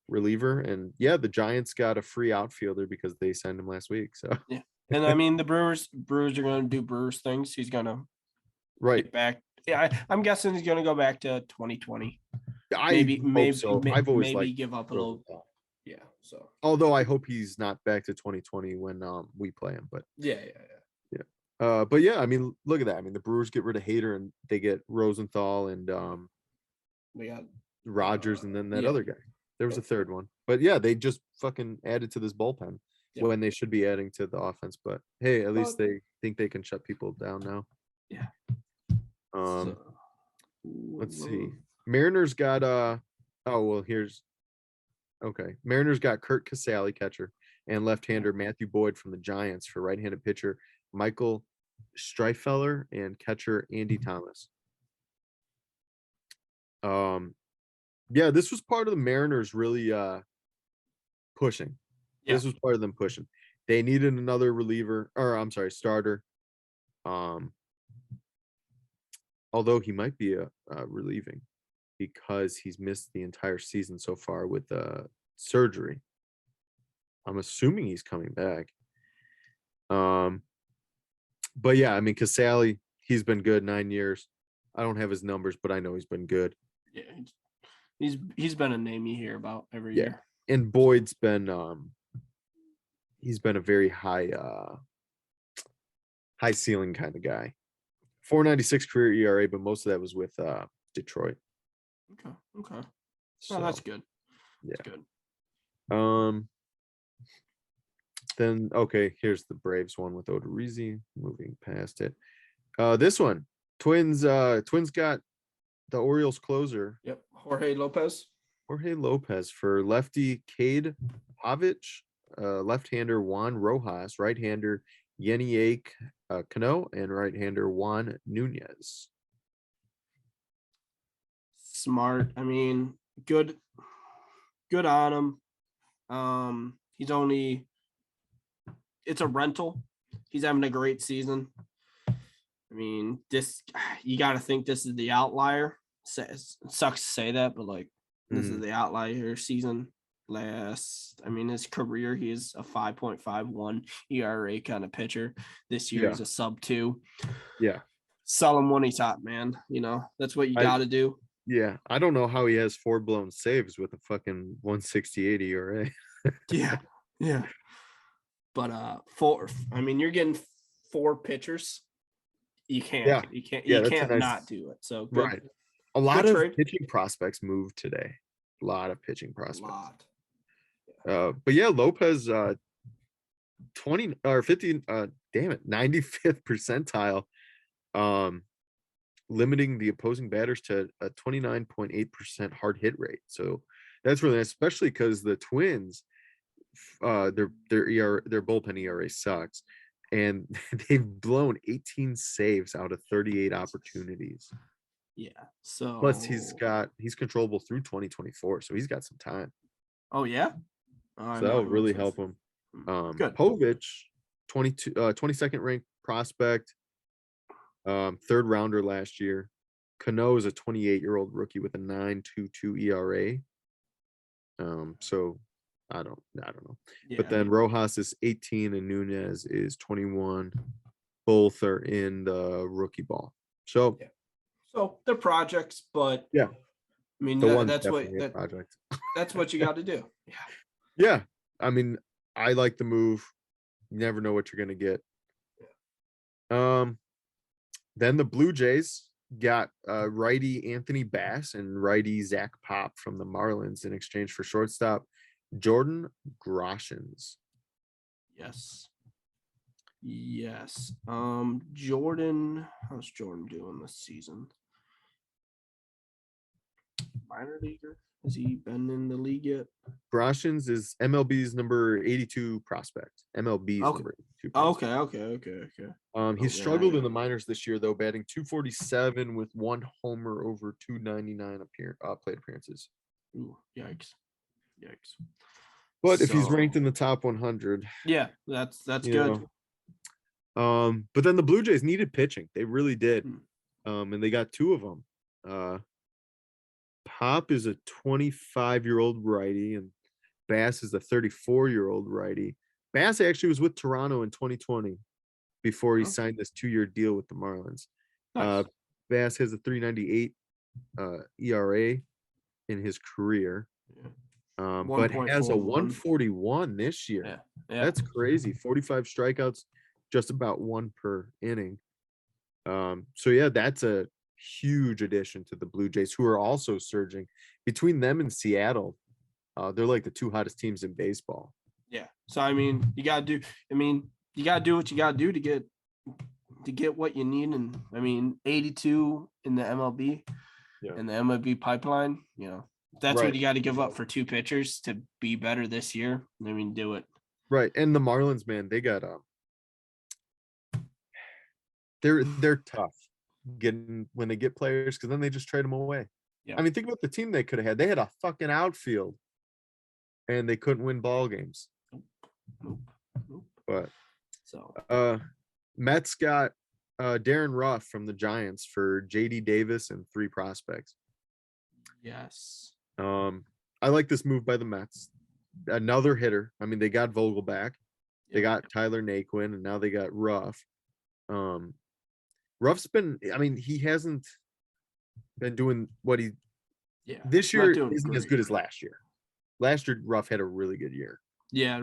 reliever. And yeah, the Giants got a free outfielder because they signed him last week. So Yeah. And I mean, the Brewers are going to do Brewers things. He's going to right. get back. Yeah, I'm guessing he's going to go back to 2020. I hope so. I've always maybe liked give up a little. Yeah. So. Although I hope he's not back to 2020 when we play him, but Yeah. but yeah, I mean, look at that. I mean, the Brewers get rid of Hader and they get Rosenthal and We got Rogers and then that yeah. other guy. There was a third one, but yeah, they just fucking added to this bullpen when they should be adding to the offense. But hey, at least they think they can shut people down now. Yeah. Let's see. Mariners got Mariners got Kurt Casale, catcher, and left-hander Matthew Boyd from the Giants for right-handed pitcher Michael Streifeller and catcher Andy Thomas. Yeah, this was part of the Mariners really pushing. Yeah. This was part of them pushing. They needed another reliever, or I'm sorry, starter. Although he might be relieving because he's missed the entire season so far with surgery. I'm assuming he's coming back. But yeah, I mean, Casale, he's been good 9 years. I don't have his numbers, but I know he's been good. Yeah, he's been a name you hear about every year. And Boyd's been he's been a very high ceiling kind of guy. 4.96 career ERA, but most of that was with Detroit. Okay. So that's good. Yeah. That's good. Then okay, here's the Braves one with Odorizzi. Moving past it. This one, Twins got the Orioles closer. Yep, Jorge Lopez for lefty Cade Pavich, left-hander Juan Rojas, right-hander Yeniake Cano, and right-hander Juan Nunez. Smart. I mean, good on him. It's a rental. He's having a great season. I mean, you got to think this is the outlier. It sucks to say that, but like this is the outlier season. His career, he is a 5.51 ERA kind of pitcher. This year he's a sub-2. Yeah. Sell him when he's hot, man. You know, that's what you got to do. Yeah. I don't know how he has 4 blown saves with a fucking 168 ERA. Yeah. But you're getting 4 pitchers. You can't not do it. So good. Right. A lot of pitching prospects moved today. A lot of pitching prospects. But yeah, Lopez 20 or 50 95th percentile, limiting the opposing batters to a 29.8% hard hit rate. So that's really nice, especially because the Twins, their bullpen ERA sucks, and they've blown 18 saves out of 38 opportunities. Yeah. So plus he's controllable through 2024, so he's got some time. Oh yeah. So that'll really help him. Good. Povich, 22nd ranked prospect, 3rd rounder last year. Cano is a 28-year-old rookie with a 9.22 ERA. So I don't know. Yeah, but then Rojas is 18 and Nunez is 21. Both are in the rookie ball. So they're projects, but yeah. I mean, that's what you got to do. Yeah. Yeah. I mean, I like the move. You never know what you're going to get. Then the Blue Jays got righty Anthony Bass and righty Zach Pop from the Marlins in exchange for shortstop Jordan Groshans. Yes. Jordan, how's Jordan doing this season? Minor leaguer. Has he been in the league yet? Groshans is MLB's number 82 prospect. MLB's Okay. number 82 prospect. Okay. He Oh, struggled yeah. in the minors this year, though, batting 247 with 1 homer over 299 plate appearances. Ooh, yikes. But if he's ranked So, in the top 100, yeah, that's you good. but then the Blue Jays needed pitching. They really did. Hmm. And they got 2 of them. Pop is a 25-year-old righty, and Bass is a 34-year-old righty. Bass actually was with Toronto in 2020 before he Oh, signed this 2-year deal with the Marlins. nice. Bass has a 3.98 ERA in his career, Yeah. but has a 1.41. 141 this year. Yeah. That's crazy. 45 strikeouts, just about 1 per inning. So yeah, that's a huge addition to the Blue Jays, who are also surging. Between them and Seattle, they're like the 2 hottest teams in baseball. Yeah. So I mean, you gotta do what you gotta do to get what you need. And I mean, 82 in the MLB and the MLB pipeline, if that's what you got to give up for 2 pitchers to be better this year. I mean, do it. Right. And the Marlins, man, they got they're tough getting when they get players, because then they just trade them away. Yeah. I mean, think about the team they could have had. They had a fucking outfield and they couldn't win ball games. Nope. But so Mets got Darren Ruff from the Giants for JD Davis and 3 prospects. yes. I like this move by the Mets. Another hitter. I mean, they got Vogel back. They got Tyler Naquin, and now they got Ruff. Ruff's been, I mean, he hasn't been doing what he this year isn't as good as last year. Last year, Ruff had a really good year. Yeah.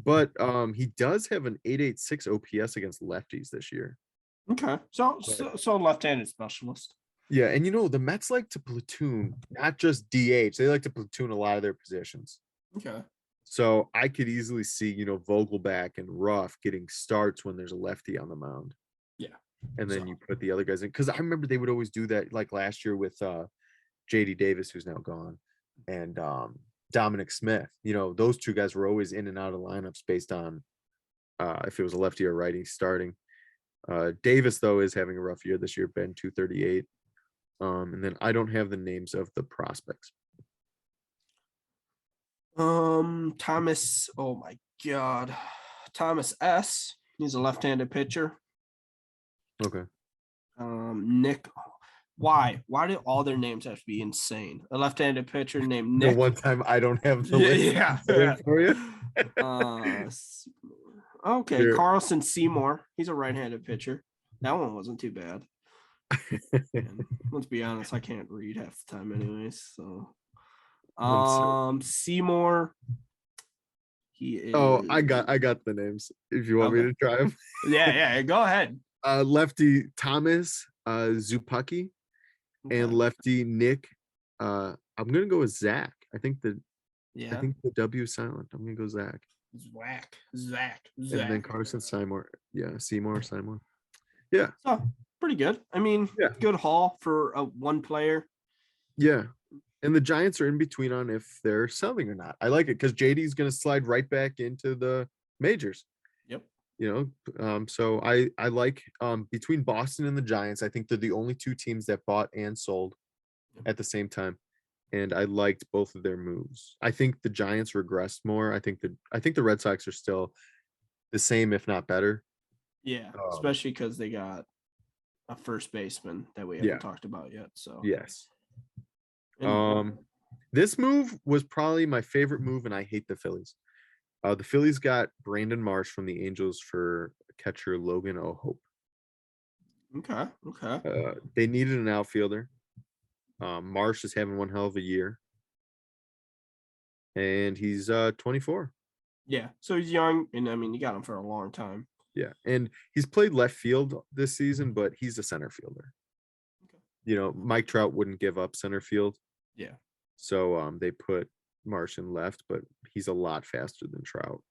But he does have an 886 OPS against lefties this year. Okay. So left-handed specialist. Yeah, and the Mets like to platoon, not just DH. They like to platoon a lot of their positions. Okay. So I could easily see, Vogelback and Ruff getting starts when there's a lefty on the mound. Yeah. And then you put the other guys in. Because I remember they would always do that, like last year with JD Davis, who's now gone, and Dominic Smith. Those 2 guys were always in and out of lineups based on if it was a lefty or righty starting. Davis, though, is having a rough year this year, Ben 238. And then I don't have the names of the prospects. Thomas, oh my God. Thomas S. He's a left-handed pitcher. Okay. Nick. Why do all their names have to be insane? A left-handed pitcher named Nick. The one time I don't have the list for you. Okay, Here. Carlson Seymour. He's a right-handed pitcher. That one wasn't too bad. And let's be honest, I can't read half the time anyways. So Seymour. He is I got the names if you want me to try them. Yeah, go ahead. Lefty Thomas Zupaki and lefty Nick. I'm gonna go with Zach. I think the W is silent. I'm gonna go Zach. Zach. And then Carson Seymour. Yeah, Seymour. Yeah. So pretty good. I mean, good haul for one player. Yeah. And the Giants are in between on if they're selling or not. I like it because JD's going to slide right back into the majors. Yep. So I like between Boston and the Giants, I think they're the only 2 teams that bought and sold at the same time. And I liked both of their moves. I think the Giants regressed more. I think the Red Sox are still the same, if not better. Yeah, especially because they got a first baseman that we haven't talked about yet. So yes. This move was probably my favorite move, and I hate the Phillies. The Phillies got Brandon Marsh from the Angels for catcher Logan O'Hoppe. Okay. They needed an outfielder. Marsh is having one hell of a year, and he's 24. Yeah, so he's young, and I mean, you got him for a long time. Yeah, and he's played left field this season, but he's a center fielder. Okay. Mike Trout wouldn't give up center field. Yeah. So they put Marsh in left, but he's a lot faster than Trout.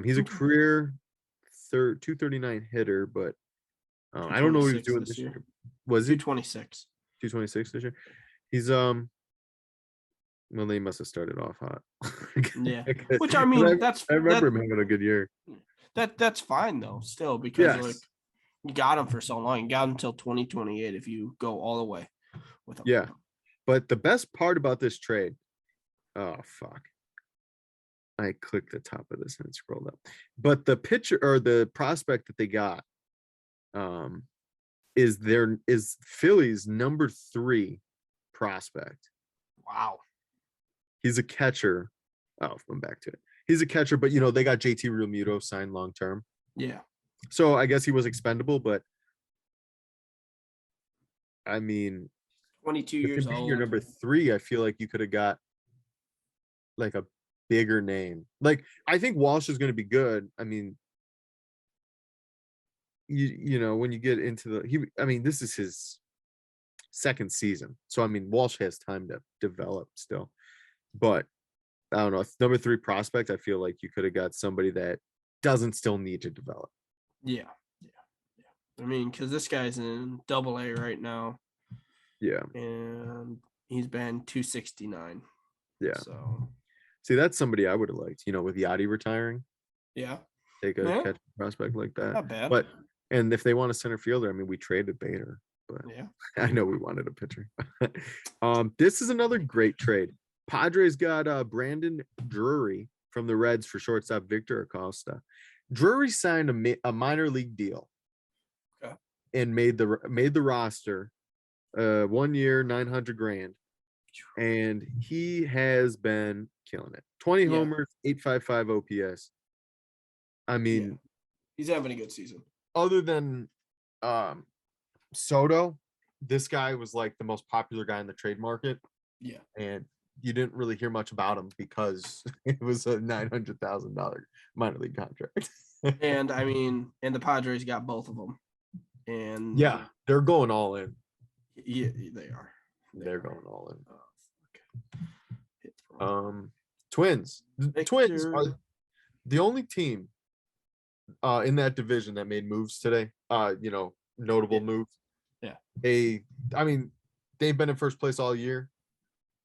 He's a career 239 hitter, but I don't know what he's doing this year. Was he 226? 226 this year. He's well, they must have started off hot. Yeah. Which I 'Cause mean, I remember him having a good year. that's fine though, still, because like Yes. you got him for so long. You got him until 2028 if you go all the way with him. Yeah. But the best part about this trade, oh fuck. I clicked the top of this and it scrolled up. But the pitcher or the prospect that they got um is Philly's number 3 prospect. Wow. He's a catcher. Oh, I'm back to it. He's a catcher, but you know, they got JT Realmuto signed long term. Yeah. So I guess he was expendable, but I mean, 22 with him years being your old. number 3, I feel like you could have got like a bigger name. Like I think Walsh is going to be good. I mean, you know, when you get into I mean, this is his second season. So I mean, Walsh has time to develop still. But I don't know, number 3 prospect, I feel like you could have got somebody that doesn't still need to develop. Yeah. Yeah. Yeah. I mean, because this guy's in AA right now, Yeah. and he's been 269. Yeah. So See, that's somebody I would have liked, you know, with Yachty retiring, yeah. take a Yeah. catch prospect like that. Not bad. But and if they want a center fielder, I mean, we traded Bader, but Yeah. I know we wanted a pitcher. This is another great trade. Padres got Brandon Drury from the Reds for shortstop Victor Acosta. Drury signed a minor league deal, Okay. and made the roster, 1 year, 900 grand, and he has been killing it. 20 Yeah. homers, 855 OPS. I mean, Yeah. He's having a good season. other than Soto, this guy was like the most popular guy in the trade market, Yeah. and you didn't really hear much about him because it was a $900,000 minor league contract. And I mean, and the Padres got both of them. And Yeah, they're going all in. yeah, they are. They're going all in. Oh, fuck. Twins. The Twins Victor. are the only team in that division that made moves today. You know, notable Yeah. moves. Yeah. I mean, they've been in first place all year,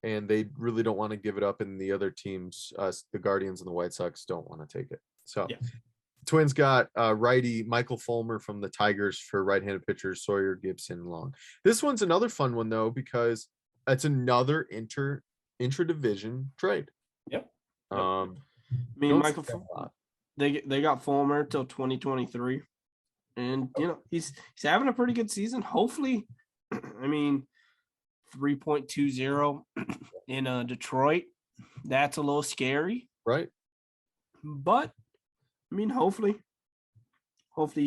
and they really don't want to give it up. And the other teams, the Guardians and the White Sox, don't want to take it. So, Yeah. Twins got righty Michael Fulmer from the Tigers for right-handed pitchers Sawyer, Gibson, Long. This one's another fun one though, because it's another intra-division trade. Yep. I mean, don't Michael, see that a lot. they got Fulmer till 2023, and you know he's having a pretty good season. Hopefully, I mean, 3.20 in Detroit. That's a little scary, Right? but I mean, hopefully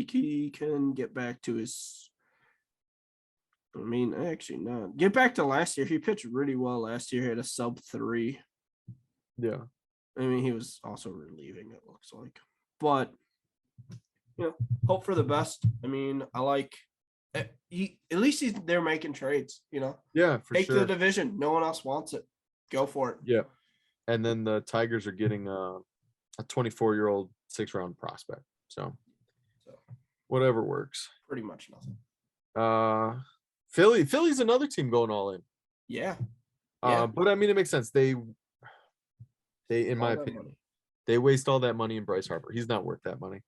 he can get back to his. I mean, actually, not get back to last year. He pitched really well last year. He had a sub-3. Yeah. I mean, he was also relieving, it looks like. But, you know, hope for the best. I mean, I like at least they're making trades, you know. Yeah, for Take sure. the division. No one else wants it. Go for it. Yeah. And then the Tigers are getting a 24-year-old 6-round prospect. So whatever works. Pretty much nothing. Philly's another team going all in. Yeah. But I mean, it makes sense. They in my All that opinion, money. they waste all that money in Bryce Harper. He's not worth that money.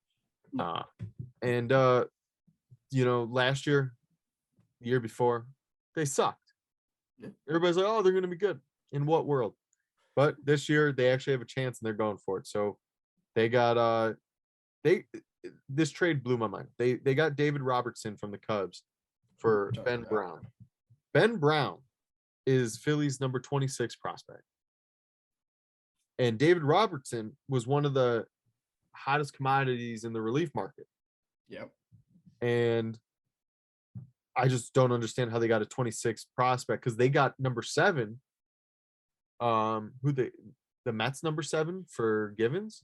No. And you know, last year, the year before, they sucked. Yeah. Everybody's like, oh, they're gonna be good. In what world? But this year they actually have a chance and they're going for it. So they got this trade blew my mind. They got David Robertson from the Cubs for Ben Brown. Ben Brown is Philly's number 26 prospect. And David Robertson was one of the hottest commodities in the relief market. Yep. And I just don't understand how they got a 26 prospect, because they got number 7. The Mets number 7 for Givens.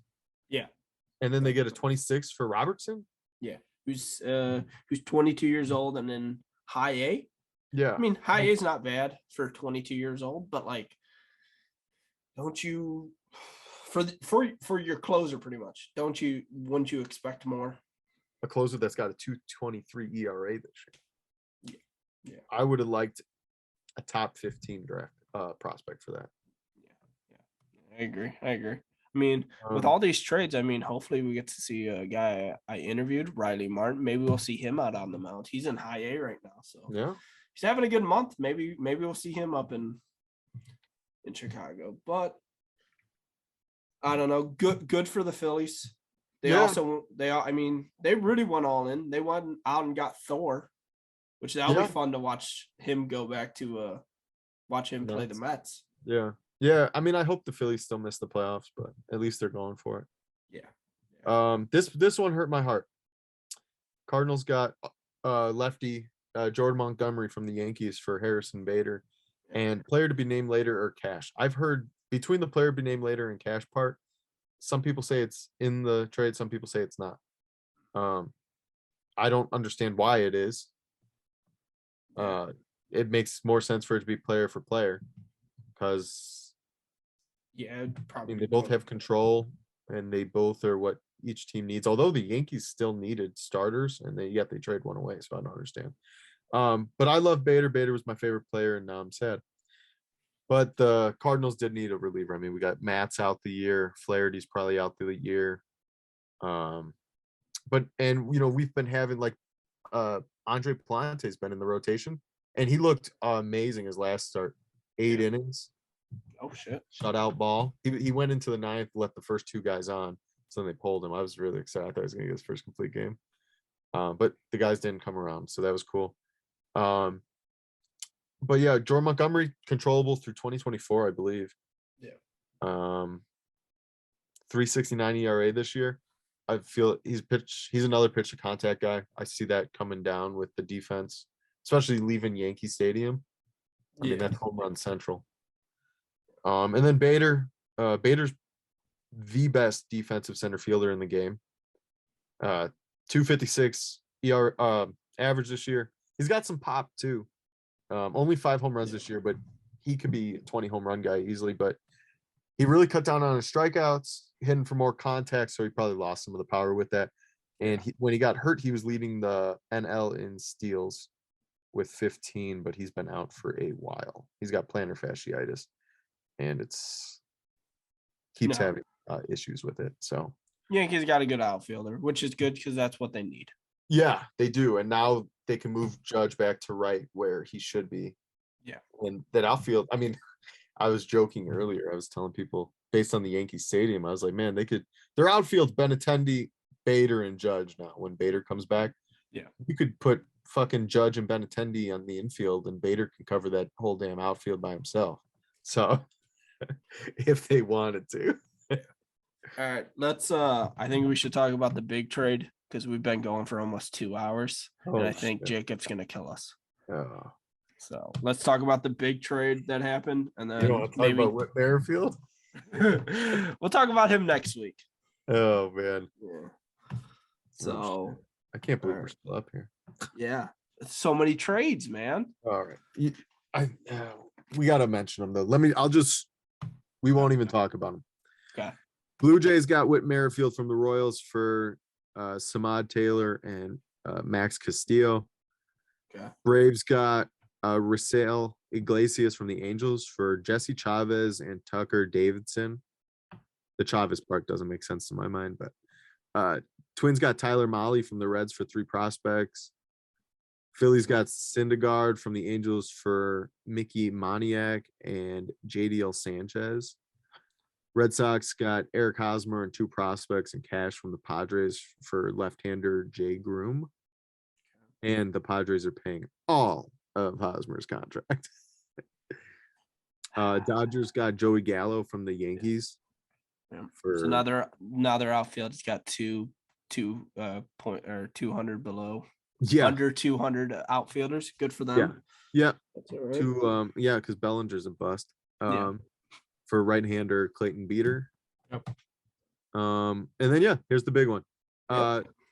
Yeah. And then they get a 26 for Robertson. Yeah. Who's 22 years old and then high A. Yeah. I mean, high A is not bad for 22 years old, but like, don't you for your closer pretty much? Wouldn't you expect more? A closer that's got a 2.23 ERA this year. Yeah. I would have liked a top 15 draft prospect for that. I agree. I mean, with Um, all these trades, I mean, hopefully we get to see a guy I interviewed, Riley Martin. Maybe we'll see him out on the mound. He's in high A right now, so yeah, he's having a good month. Maybe we'll see him up in Chicago. But I don't know. Good for the Phillies. yeah, I mean, they really went all in. They went out and got Thor, which that'll yeah. be fun to watch him go back to watch him play the Mets. Mets. Yeah. Yeah. I mean, I hope the Phillies still miss the playoffs, but at least they're going for it. Yeah. This one hurt my heart. Cardinals got lefty Jordan Montgomery from the Yankees for Harrison Bader, and player to be named later or cash. I've heard between the player to be named later and cash part, some people say it's in the trade, some people say it's not. I don't understand why it is. It makes more sense for it to be player for player because Yeah, I mean they both have control and they both are what each team needs. Although the Yankees still needed starters and they trade one away, so I don't understand. But I love Bader. Bader was my favorite player, and now I'm sad. But the Cardinals did need a reliever. I mean, we got Matt's out the year, Flaherty's probably out the year. But we've been having like Andre Plante's been in the rotation, and he looked amazing his last start. 8 innings. Oh shit! Shutout ball. He went into the ninth, let the first two guys on, so then they pulled him. I was really excited. I thought he was going to get his first complete game, but the guys didn't come around, so that was cool. But yeah, Jordan Montgomery controllable through 2024, I believe. Yeah. 3.69 ERA this year. I feel he's another pitch to contact guy. I see that coming down with the defense, especially leaving Yankee Stadium. I mean, that's home run central. And then Bader's the best defensive center fielder in the game. 2.56 ER average this year. He's got some pop too. Only 5 home runs this year, but he could be a 20 home run guy easily. But he really cut down on his strikeouts, hitting for more contact, so he probably lost some of the power with that. And when he got hurt, he was leading the NL in steals with 15, but he's been out for a while. He's got plantar fasciitis, and keeps having issues with it. So Yankees got a good outfielder, which is good because that's what they need. Yeah, they do, and now they can move Judge back to right where he should be. Yeah, and that outfield. I mean, I was joking earlier. I was telling people based on the Yankee Stadium, I was like, man, their outfield's Benintendi, Bader, and Judge now. When Bader comes back, you could put fucking Judge and Benintendi on the infield, and Bader can cover that whole damn outfield by himself. So, if they wanted to. All right, let's. I think we should talk about the big trade because we've been going for almost 2 hours, and I think Jacob's gonna kill us. Oh. So let's talk about the big trade that happened, and then You want to talk about Whit Merrifield? We'll talk about him next week. Oh man. Yeah. So I can't believe we're still up here. Yeah, so many trades, man. All right, we got to mention them though. We won't even talk about them. Okay. Blue Jays got Whit Merrifield from the Royals for Samad Taylor and Max Castillo. Okay. Braves got Raisel Iglesias from the Angels for Jesse Chavez and Tucker Davidson. The Chavez part doesn't make sense to my mind, but Twins got Tyler Mahle from the Reds for 3 prospects. Phillies got Syndergaard from the Angels for Mickey Moniak and JDL Sanchez. Red Sox got Eric Hosmer and 2 prospects and cash from the Padres for left-hander Jay Groom. And the Padres are paying all of Hosmer's contract. Dodgers got Joey Gallo from the Yankees. For so another outfield. He's got 200 below. Yeah, under 200 outfielders. Good for them. Yeah. That's all right. Because Bellinger's a bust. For right-hander Clayton Beater. Yep. And then here's the big one.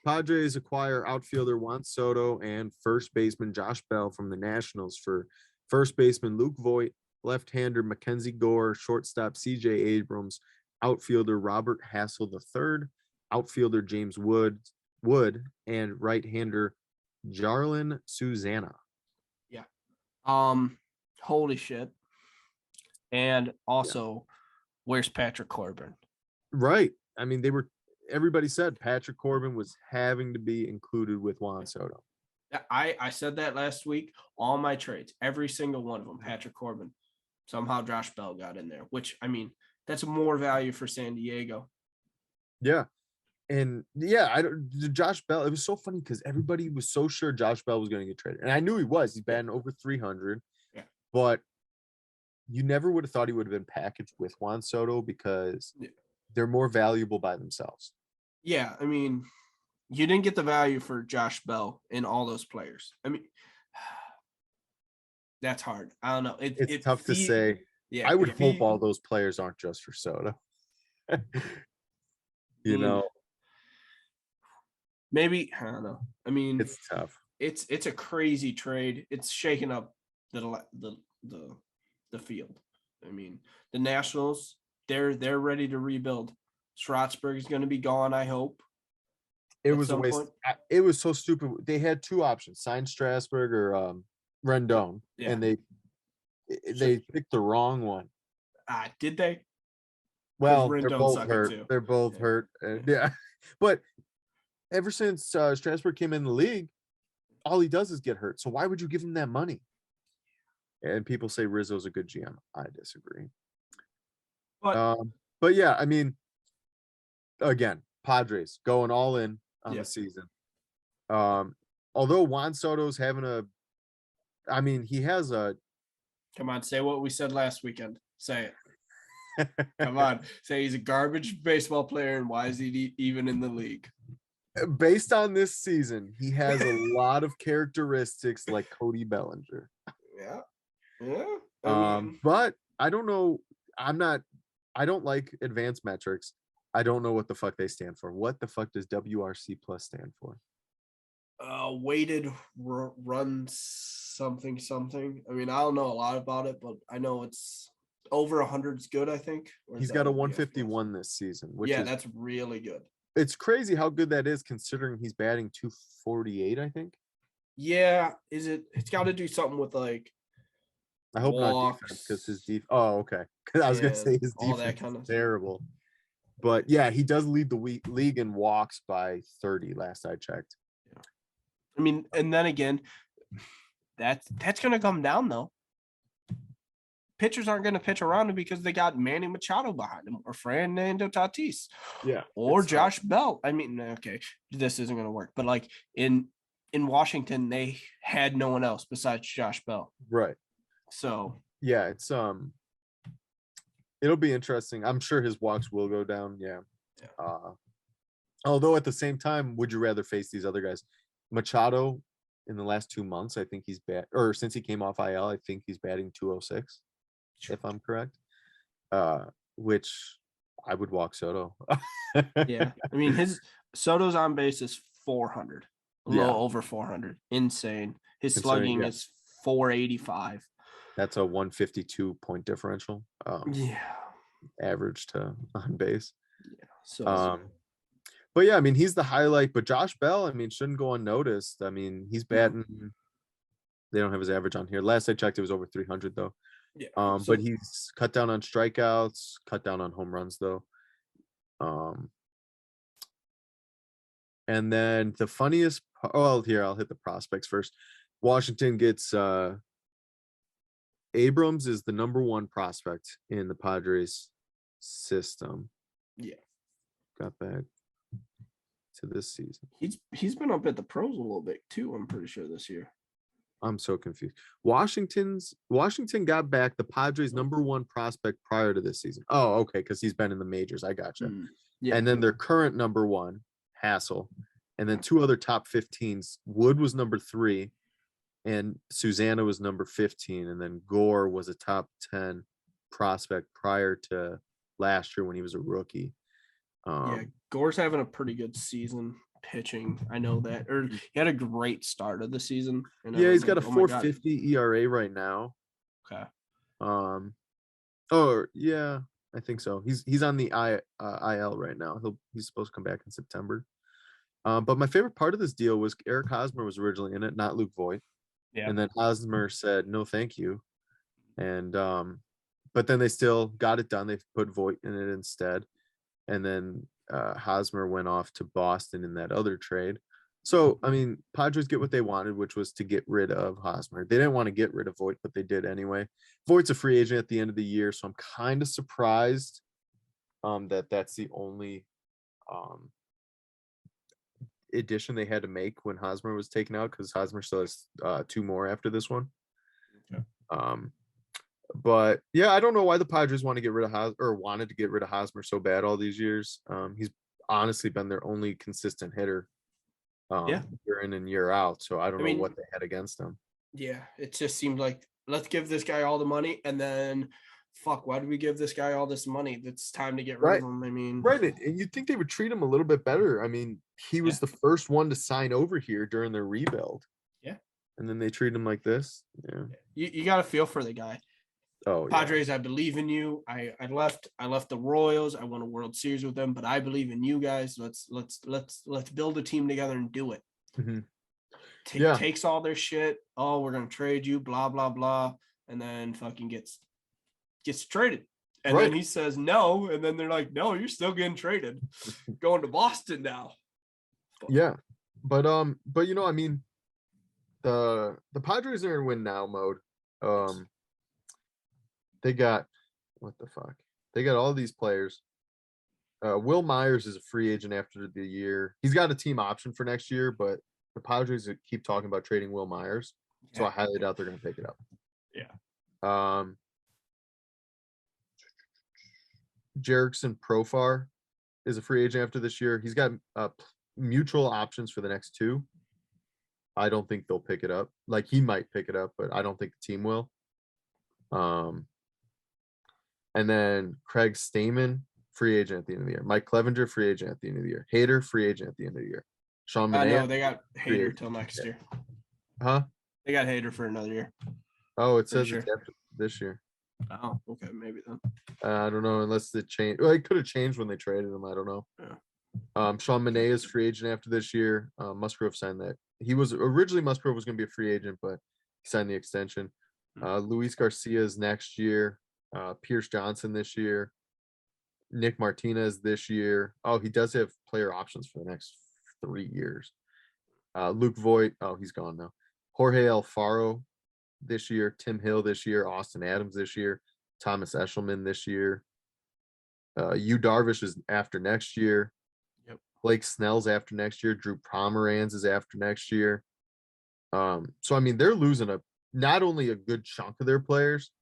Padres acquire outfielder Juan Soto and first baseman Josh Bell from the Nationals for first baseman Luke Voigt, left-hander Mackenzie Gore, shortstop CJ Abrams, outfielder Robert Hassel III, outfielder James Wood, and right-hander Jarlin Susanna. Yeah. Holy shit. And also, where's Patrick Corbin? Right. I mean, everybody said Patrick Corbin was having to be included with Juan Soto. I said that last week. All my trades, every single one of them, Patrick Corbin. Somehow Josh Bell got in there, which, I mean, that's more value for San Diego. Yeah. And yeah, Josh Bell, it was so funny because everybody was so sure Josh Bell was going to get traded. And I knew he was. He's batting over 300. Yeah. But you never would have thought he would have been packaged with Juan Soto because they're more valuable by themselves. Yeah, I mean, you didn't get the value for Josh Bell in all those players. I mean, that's hard. I don't know. It's tough to say. Yeah, I would hope all those players aren't just for Soto. You know, maybe I don't know. I mean, it's tough. It's a crazy trade. It's shaking up the field. I mean, the Nationals, they're ready to rebuild. Strasburg is going to be gone, I hope. It was a waste. It was so stupid. They had two options: sign Strasburg or Rendon, and they picked the wrong one. Did they? Well, they're both hurt. They're both hurt. Yeah, but ever since Strasburg came in the league, all he does is get hurt. So why would you give him that money? And people say Rizzo's a good GM. I disagree. But yeah, I mean, again, Padres going all in on the season. Although Juan Soto's having he has a. Come on, say what we said last weekend. Say it. Come on, say he's a garbage baseball player, and why is he even in the league? Based on this season, he has a lot of characteristics like Cody Bellinger. Yeah. But I don't know. I don't like advanced metrics. I don't know what the fuck they stand for. What the fuck does WRC plus stand for? Weighted run something. I mean, I don't know a lot about it, but I know it's over 100 is good, I think. He's got a 151 this season, which that's really good. It's crazy how good that is considering he's batting 248, I think. Yeah, it's got to do something with like I hope walks, not because his defense. Oh, okay. Because I was gonna say his defense is terrible. But yeah, he does lead the league in walks by 30 last I checked. Yeah. I mean, and then again, that's gonna come down though. Pitchers aren't going to pitch around him because they got Manny Machado behind him or Fernando Tatis. Yeah. Or Josh Bell. I mean, okay, this isn't going to work. But like in Washington, they had no one else besides Josh Bell. Right. So yeah, it's it'll be interesting. I'm sure his walks will go down. Yeah. Although at the same time, would you rather face these other guys? Machado in the last 2 months, I think he's or since he came off IL, I think he's batting 206. If I'm correct, which I would walk Soto. Yeah, I mean Soto's on base is 400, a little over 400. Insane. His slugging is 485. That's a 152 point differential. Average to on base. Yeah. So. But yeah, I mean he's the highlight. But Josh Bell, I mean, shouldn't go unnoticed. I mean he's batting. They don't have his average on here. Last I checked, it was over 300 though. Yeah. But he's cut down on strikeouts, cut down on home runs though. And then the funniest here, I'll hit the prospects first. Washington gets Abrams is the number one prospect in the Padres system. Yeah. Got back to this season. He's been up at the pros a little bit too, I'm pretty sure this year. I'm so confused. Washington got back the Padres' number one prospect prior to this season. Oh, okay, because he's been in the majors. I gotcha. Yeah. And then their current number one, Hassel, and then two other top 15s. Wood was number 3, and Susanna was number 15, and then Gore was a top 10 prospect prior to last year when he was a rookie. Gore's having a pretty good season. Pitching, I know that, or he had a great start of the season. And he's got a 4.50 ERA right now. Okay. Yeah, I think so. He's on the IL right now. He's supposed to come back in September. But my favorite part of this deal was Eric Hosmer was originally in it, not Luke Voigt. Yeah. And then Hosmer said no, thank you, And but then they still got it done. They put Voigt in it instead. And then Hosmer went off to Boston in that other trade. So, I mean, Padres get what they wanted, which was to get rid of Hosmer. They didn't want to get rid of Voigt, but they did anyway. Voigt's a free agent at the end of the year, so I'm kind of surprised that that's the only um, addition they had to make when Hosmer was taken out, because Hosmer still has 2 more after this one. Okay. But yeah, I don't know why the Padres want to get rid of wanted to get rid of Hosmer so bad all these years. He's honestly been their only consistent hitter Yeah. year in and year out. So I don't I know mean, what they had against him. yeah, it just seemed like let's give this guy all the money, and then fuck, why do we give this guy all this money? It's time to get rid Right. of him. I mean, Right. And you'd think they would treat him a little bit better. I mean, he was Yeah. the first one to sign over here during their rebuild. Yeah. And then they treat him like this. Yeah. you got to feel for the guy. Oh, yeah. Padres, I believe in you. I left the Royals. I won a World Series with them, but I believe in you guys. Let's build a team together and do it. Mhm. Yeah. Takes all their shit. Oh, we're gonna trade you, blah blah blah, and then fucking gets traded. And Right. then he says no, and then they're like, no, you're still getting traded. Going to Boston now. Yeah. But you know, I mean, the Padres are in win now mode. They got what the fuck? They got all these players. Will Myers is a free agent after the year. He's got a team option for next year, but the Padres keep talking about trading Will Myers. So I highly doubt they're going to pick it up. Yeah. Jerickson Profar is a free agent after this year. He's got mutual options for the next 2. I don't think they'll pick it up. Like, he might pick it up, but I don't think the team will. And then Craig Stamen, free agent at the end of the year. Mike Clevenger, free agent at the end of the year. Hader, free agent at the end of the year. Sean Manaea. No, they got Hader till next year. Huh? They got Hader for another year. Oh, it says it's after this year. Oh, okay, maybe then. I don't know, unless it changed. Well, it could have changed when they traded him. I don't know. Yeah. Sean Manaea is free agent after this year. Musgrove signed that. He was originally Musgrove was going to be a free agent, but he signed the extension. Luis Garcia is next year. Pierce Johnson this year. Nick Martinez this year. Oh, he does have player options for the next 3 years. Luke Voigt. Oh, he's gone now. Jorge Alfaro this year. Tim Hill this year. Austin Adams this year. Thomas Eshelman this year. Yu Darvish is after next year. Yep. Blake Snell's after next year. Drew Pomeranz is after next year. So I mean, they're losing not only a good chunk of their players,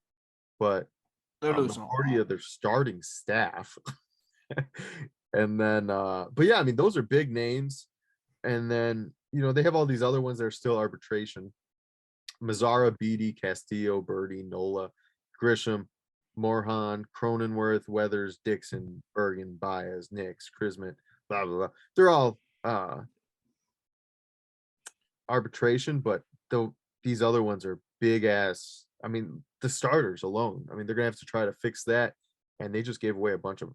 but they're the losing majority of their starting staff. And then but yeah, I mean, those are big names. And then, you know, they have all these other ones that are still arbitration. Mazzara, Beatty, Castillo, Birdie, Nola, Grisham, Morhan, Cronenworth, Weathers, Dixon, Bergen, Baez, Nix, Chrisman, blah blah blah. They're all arbitration, but these other ones are big ass. I mean, the starters alone. I mean, they're gonna have to try to fix that, and they just gave away a bunch of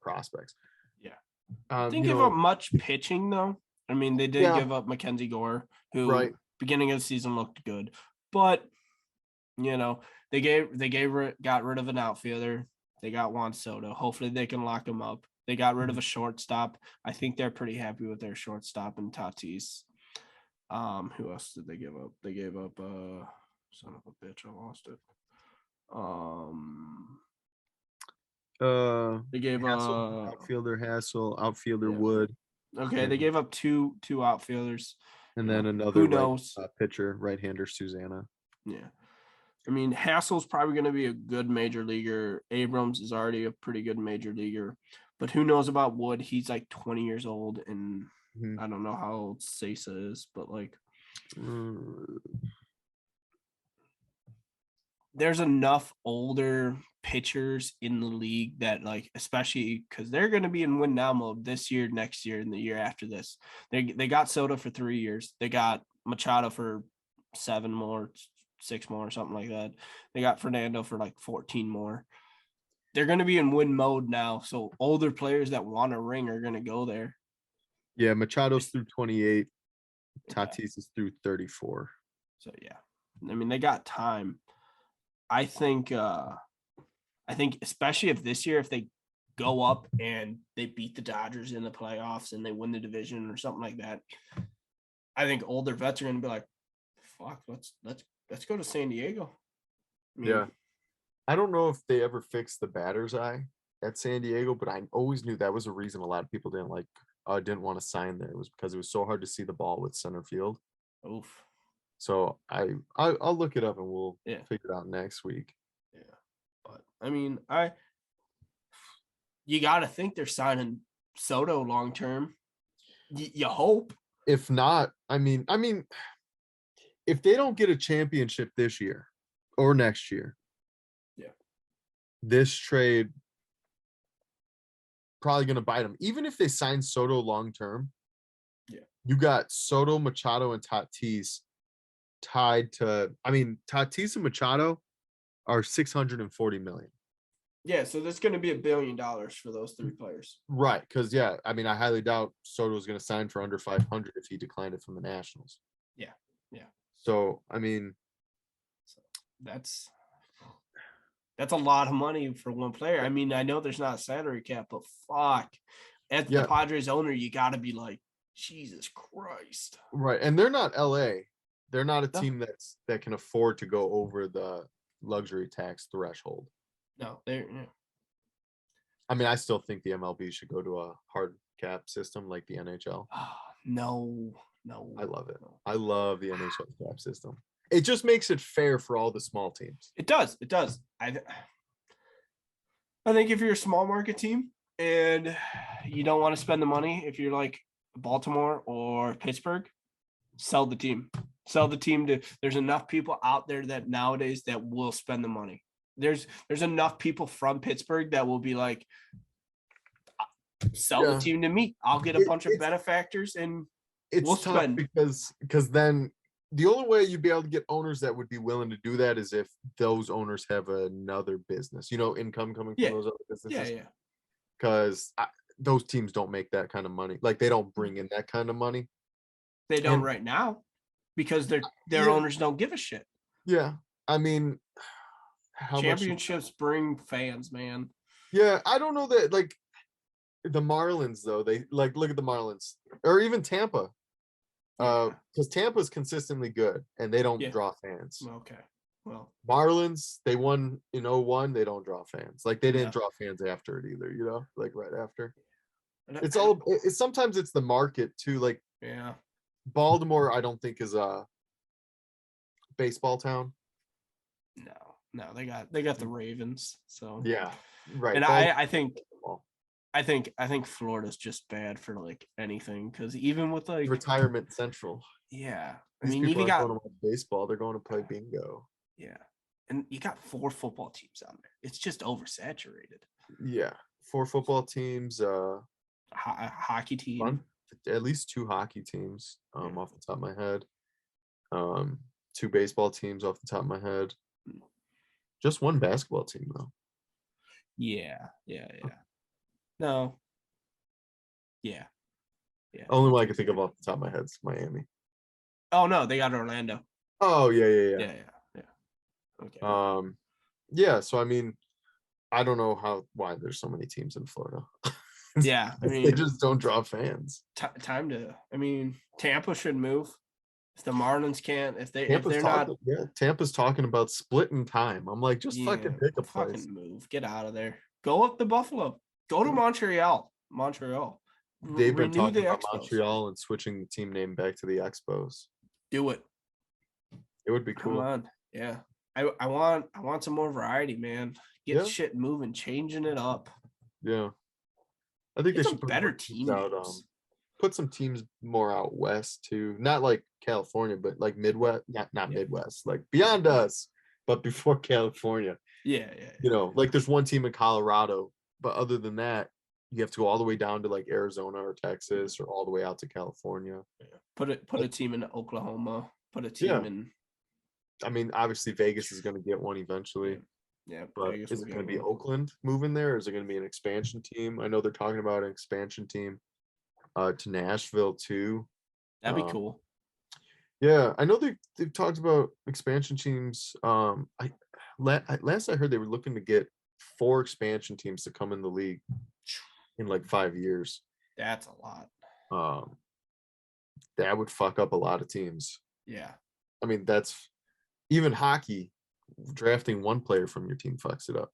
prospects. Yeah. Didn't give up much pitching though. I mean, they did give up Mackenzie Gore, who beginning of the season looked good, but you know, they got rid of an outfielder. They got Juan Soto. Hopefully they can lock him up. They got rid of a shortstop. I think they're pretty happy with their shortstop and Tatis. Who else did they give up? They gave up son of a bitch, I lost it. They gave outfielder Hassel, outfielder Wood. Okay, they gave up two outfielders. And then another pitcher, right-hander Susanna. Yeah. I mean, Hassel's probably going to be a good major leaguer. Abrams is already a pretty good major leaguer. But who knows about Wood? He's like 20 years old, and I don't know how old Sesa is, but like there's enough older pitchers in the league that, like, especially because they're going to be in win now mode this year, next year, and the year after this. They got Soto for 3 years. They got Machado for 7 more, 6 more, something like that. They got Fernando for like 14 more. They're going to be in win mode now. So older players that want a ring are going to go there. Yeah, Machado's through 28. Tatis is through 34. So yeah, I mean, they got time. I think especially if this year, if they go up and they beat the Dodgers in the playoffs and they win the division or something like that, I think older vets are gonna be like, fuck, let's go to San Diego. I mean, Yeah. I don't know if they ever fixed the batter's eye at San Diego, but I always knew that was a reason a lot of people didn't want to sign there. It was because it was so hard to see the ball with center field. oof. So I'll look it up and we'll Yeah. figure it out next week. Yeah. But I mean, you gotta think they're signing Soto long term. You hope. If not, I mean, if they don't get a championship this year or next year, Yeah. this trade probably going to bite them. Even if they sign Soto long term, yeah, you got Soto, Machado, and Tatis tied to. I mean, Tatis and Machado are 640 million. Yeah, so there's going to be $1 billion for those three players. Right, because yeah, I mean, I highly doubt Soto is going to sign for under 500 if he declined it from the Nationals. Yeah. So I mean, that's a lot of money for one player. I mean, I know there's not a salary cap, but fuck, as the Padres owner, you got to be like, Jesus Christ. Right, and they're not LA. They're not a team that can afford to go over the luxury tax threshold. No, they're. Yeah. I mean, I still think the MLB should go to a hard cap system like the NHL. No. I love it. I love the NHL cap system. It just makes it fair for all the small teams. It does. I think if you're a small market team and you don't want to spend the money, if you're like Baltimore or Pittsburgh, sell the team. There's enough people out there that nowadays that will spend the money. There's enough people from Pittsburgh that will be like, sell the team to me. I'll get a bunch of benefactors and we'll tough spend. because then the only way you'd be able to get owners that would be willing to do that is if those owners have another business, income coming from those other businesses. Yeah. Because those teams don't make that kind of money. Like they don't bring in that kind of money. They don't right now because their owners don't give a shit. Yeah. I mean, championships bring fans, man. Yeah, I don't know that like the Marlins though. They like look at the Marlins or even Tampa. Because Tampa's consistently good and they don't draw fans. Okay. Well, Marlins, they won in 2001. They don't draw fans. Like they didn't draw fans after it either, like right after. It's sometimes it's the market too. Like Baltimore, I don't think is a baseball town. No, they got the Ravens. So yeah, right. And I think Florida's just bad for like anything because even with like retirement central. Yeah, I mean, you got going to watch baseball. They're going to play bingo. Yeah, and you got 4 football teams on there. It's just oversaturated. Yeah, 4 football teams. Hockey team. At least 2 hockey teams. Off the top of my head. 2 baseball teams off the top of my head. Just 1 basketball team though. Yeah. No. Yeah. Only one I can think of off the top of my head is Miami. Oh no, they got Orlando. Oh yeah. Okay. Yeah. So I mean, I don't know why there's so many teams in Florida. Yeah, I mean they just don't draw fans. Time to. I mean, Tampa should move. If the Marlins can't, if they're not, Tampa's talking about splitting time. I'm like, just fucking pick a place. Fucking move. Get out of there. Go up to Buffalo. Go to Montreal. They've been talking about Montreal and switching the team name back to the Expos. Do it. It would be cool. Come on. Yeah. I want some more variety, man. Get shit moving, changing it up. Yeah. I think they should put better teams out. Put some teams more out west too. Not like California, but like Midwest. Not Midwest, like beyond us, but before California. Yeah. Like there's one team in Colorado, but other than that, you have to go all the way down to like Arizona or Texas or all the way out to California. Yeah. Put a team in Oklahoma. Put a team in. I mean, obviously Vegas is going to get one eventually. Yeah, but is it going to be Oakland moving there? Or is it going to be an expansion team? I know they're talking about an expansion team to Nashville too. That'd be cool. Yeah, I know they've talked about expansion teams. last I heard they were looking to get 4 expansion teams to come in the league in like 5 years. That's a lot. That would fuck up a lot of teams. Yeah. I mean, that's even hockey. Drafting one player from your team fucks it up.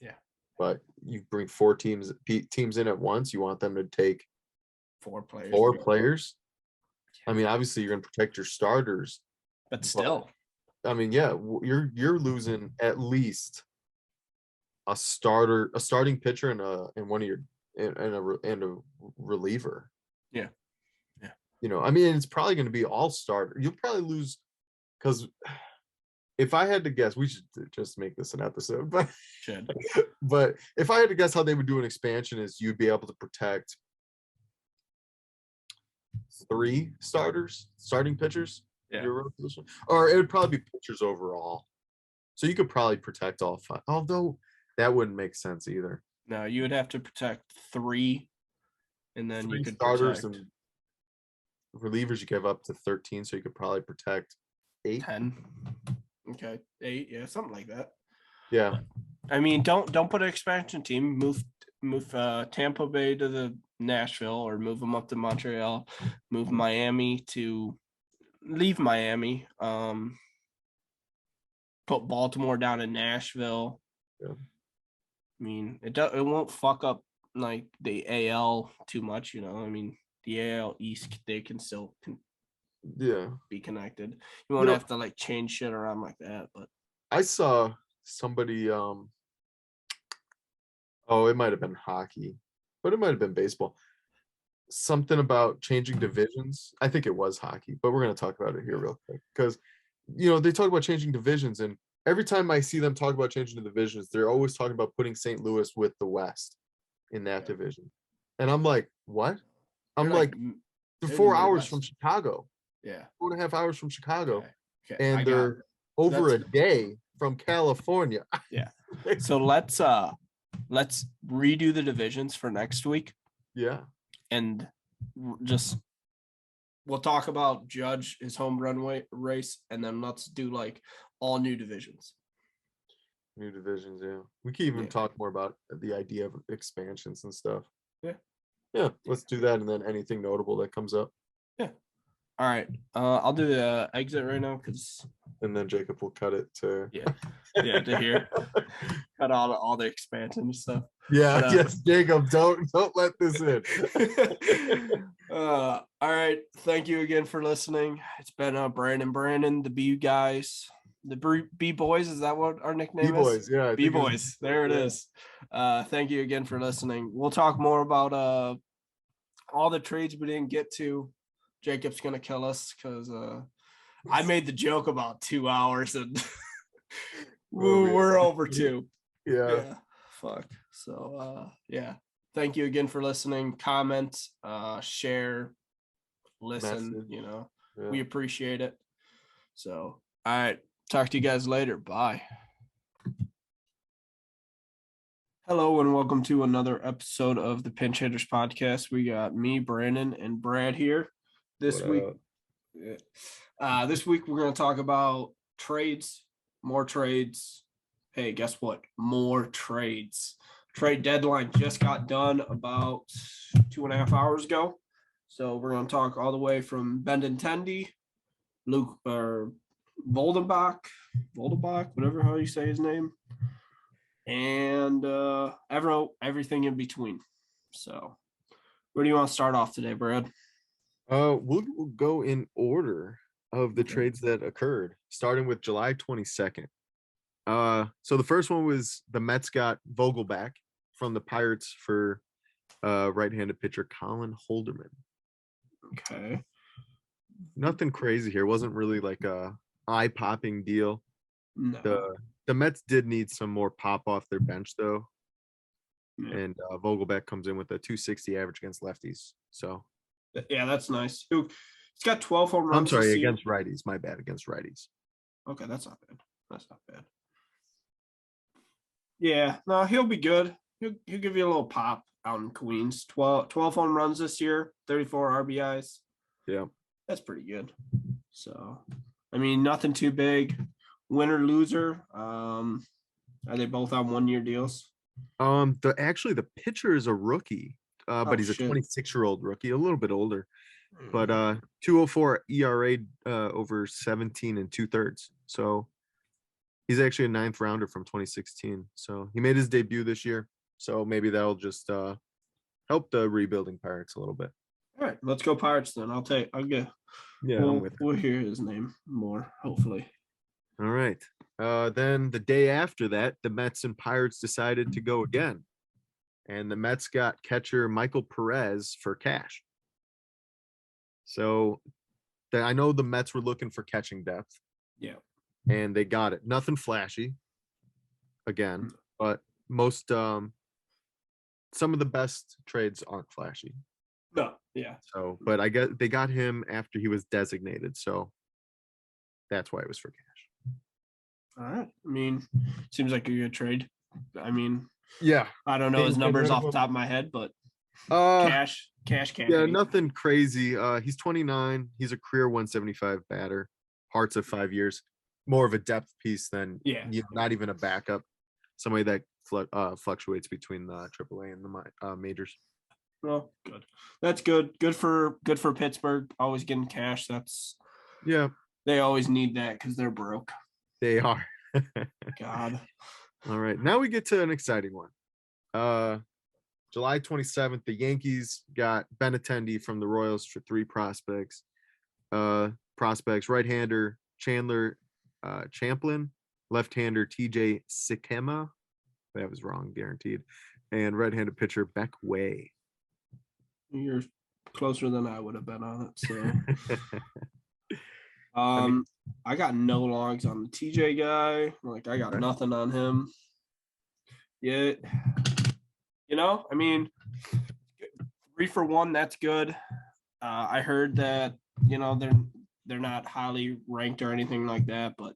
Yeah. But you bring 4 teams in at once. You want them to take 4 players. 4 players. I mean, obviously you're going to protect your starters, but still. I mean, yeah, you're losing at least a starting pitcher, and one of your and a reliever. Yeah. I mean, it's probably going to be all starter. You'll probably lose, because if I had to guess, we should just make this an episode. But but if I had to guess how they would do an expansion, is you'd be able to protect 3 starting pitchers. Yeah. Your position, or it would probably be pitchers overall. So you could probably protect all 5, although that wouldn't make sense either. No, you would have to protect 3, and then 3 you could starters protect and relievers. You give up to 13, so you could probably protect 8. 10. Okay, 8, yeah, something like that. Yeah. I mean, don't put an expansion team. Move Tampa Bay to the Nashville, or move them up to Montreal. Move Miami to leave Miami. Put Baltimore down in Nashville. Yeah. I mean, it won't fuck up like the AL too much, I mean, the AL East, they can still be connected. You won't have to like change shit around like that. But I saw somebody it might have been hockey, but it might have been baseball. Something about changing divisions. I think it was hockey, but we're going to talk about it here real quick, because they talk about changing divisions, and every time I see them talk about changing the divisions, they're always talking about putting St. Louis with the West in that division. And I'm like, what? I'm like 4 hours from Chicago. Yeah. 4.5 hours from Chicago. Okay. And they're over a day from California. Yeah. So let's redo the divisions for next week. Yeah. And we'll talk about Judge, his home run race, and then let's do like all new divisions. New divisions, yeah. We can even talk more about the idea of expansions and stuff. Yeah. Yeah, let's do that, and then anything notable that comes up. Yeah. All right. I'll do the exit right now, and then Jacob will cut it to to here. Cut all the expansion and stuff. Yeah, but, yes, Jacob, don't let this in. All right. Thank you again for listening. It's been Brandon, the B guys, the B boys. Is that what our nickname is? B-boys, yeah. B boys. There it is. Thank you again for listening. We'll talk more about all the trades we didn't get to. Jacob's gonna kill us because I made the joke about 2 hours and we're over 2. Yeah. Fuck. So thank you again for listening. Comment, share, listen. Message. We appreciate it. So all right, talk to you guys later. Bye. Hello and welcome to another episode of the Pinch Hitters podcast. We got me, Brandon, and Brad here. This week we're going to talk about trades, more trades. Hey, guess what? More trades. Trade deadline just got done about 2.5 hours ago. So we're going to talk all the way from Benintendi, Luke or Voldenbach, whatever how you say his name, and everything in between. So where do you want to start off today, Brad? We'll go in order of the trades that occurred, starting with July 22nd. So the first one was the Mets got Vogelbach from the Pirates for right-handed pitcher Colin Holderman. Okay. Nothing crazy here. It wasn't really like a eye-popping deal. No. The Mets did need some more pop off their bench, though. Yeah. And Vogelbach comes in with a 260 average against lefties. So yeah, that's nice. He's got 12 home runs. I'm sorry, against righties. My bad, against righties. Okay, that's not bad. Yeah, no, he'll be good. He'll give you a little pop out in Queens. 12 home runs this year, 34 RBIs. Yeah. That's pretty good. So, I mean, nothing too big. winner loser. Are they both on 1 year deals? The pitcher is a rookie, Oh but he's a shit. 26-year-old rookie, a little bit older. But Mm. 204 ERA over 17 and 2/3. So he's actually a ninth rounder from 2016. So he made his debut this year. So maybe that'll just help the rebuilding Pirates a little bit. All right, let's go Pirates then. I'll get. Yeah, I'm with it. We'll hear his name more hopefully. All right. Then the day after that, the Mets and Pirates decided to go again. And the Mets got catcher Michael Perez for cash. So I know the Mets were looking for catching depth. Yeah. And they got it. Nothing flashy again, but most some of the best trades aren't flashy. No. Yeah. So, but I guess they got him after he was designated. So that's why it was for cash. All right. I mean, seems like a good trade. I mean, Yeah. I don't know his numbers off the top of my head, but cash can't. Yeah, hate. nothing crazy. He's 29. He's a career 175 batter. Hearts of 5 years. More of a depth piece than not even a backup. Somebody that fluctuates between the AAA and the majors. Well, good. That's good. Good for Pittsburgh. Always getting cash. They always need that because they're broke. They are. God. All right. Now we get to an exciting one. July 27th, the Yankees got Benintendi from the Royals for 3 prospects. Right-hander Chandler Champlin, left-hander TJ Sikema. That was wrong, guaranteed. And right-handed pitcher Beck Way. You're closer than I would have been on it. So I got no logs on the TJ guy. Like I got nothing on him. Yeah. I mean, 3 for 1, that's good. I heard that, they're not highly ranked or anything like that, but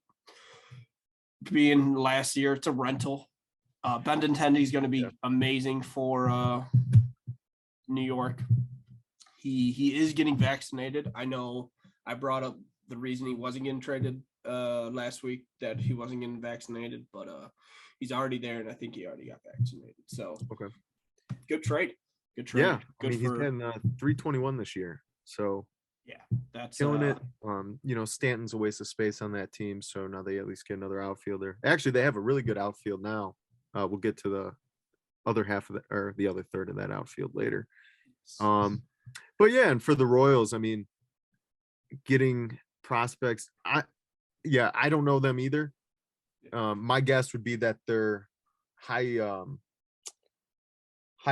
being last year, it's a rental. Benintendi is going to be amazing for New York. He is getting vaccinated. I know I brought up the reason he wasn't getting traded last week, that he wasn't getting vaccinated, but he's already there, and I think he already got vaccinated. So okay, good trade. Good trade. Yeah, good he's been 321 this year, so yeah, that's killing it. Stanton's a waste of space on that team, so now they at least get another outfielder. Actually, they have a really good outfield now. We'll get to the other half of the other third of that outfield later. But yeah, and for the Royals, I mean, getting prospects, I don't know them either. My guess would be that they're high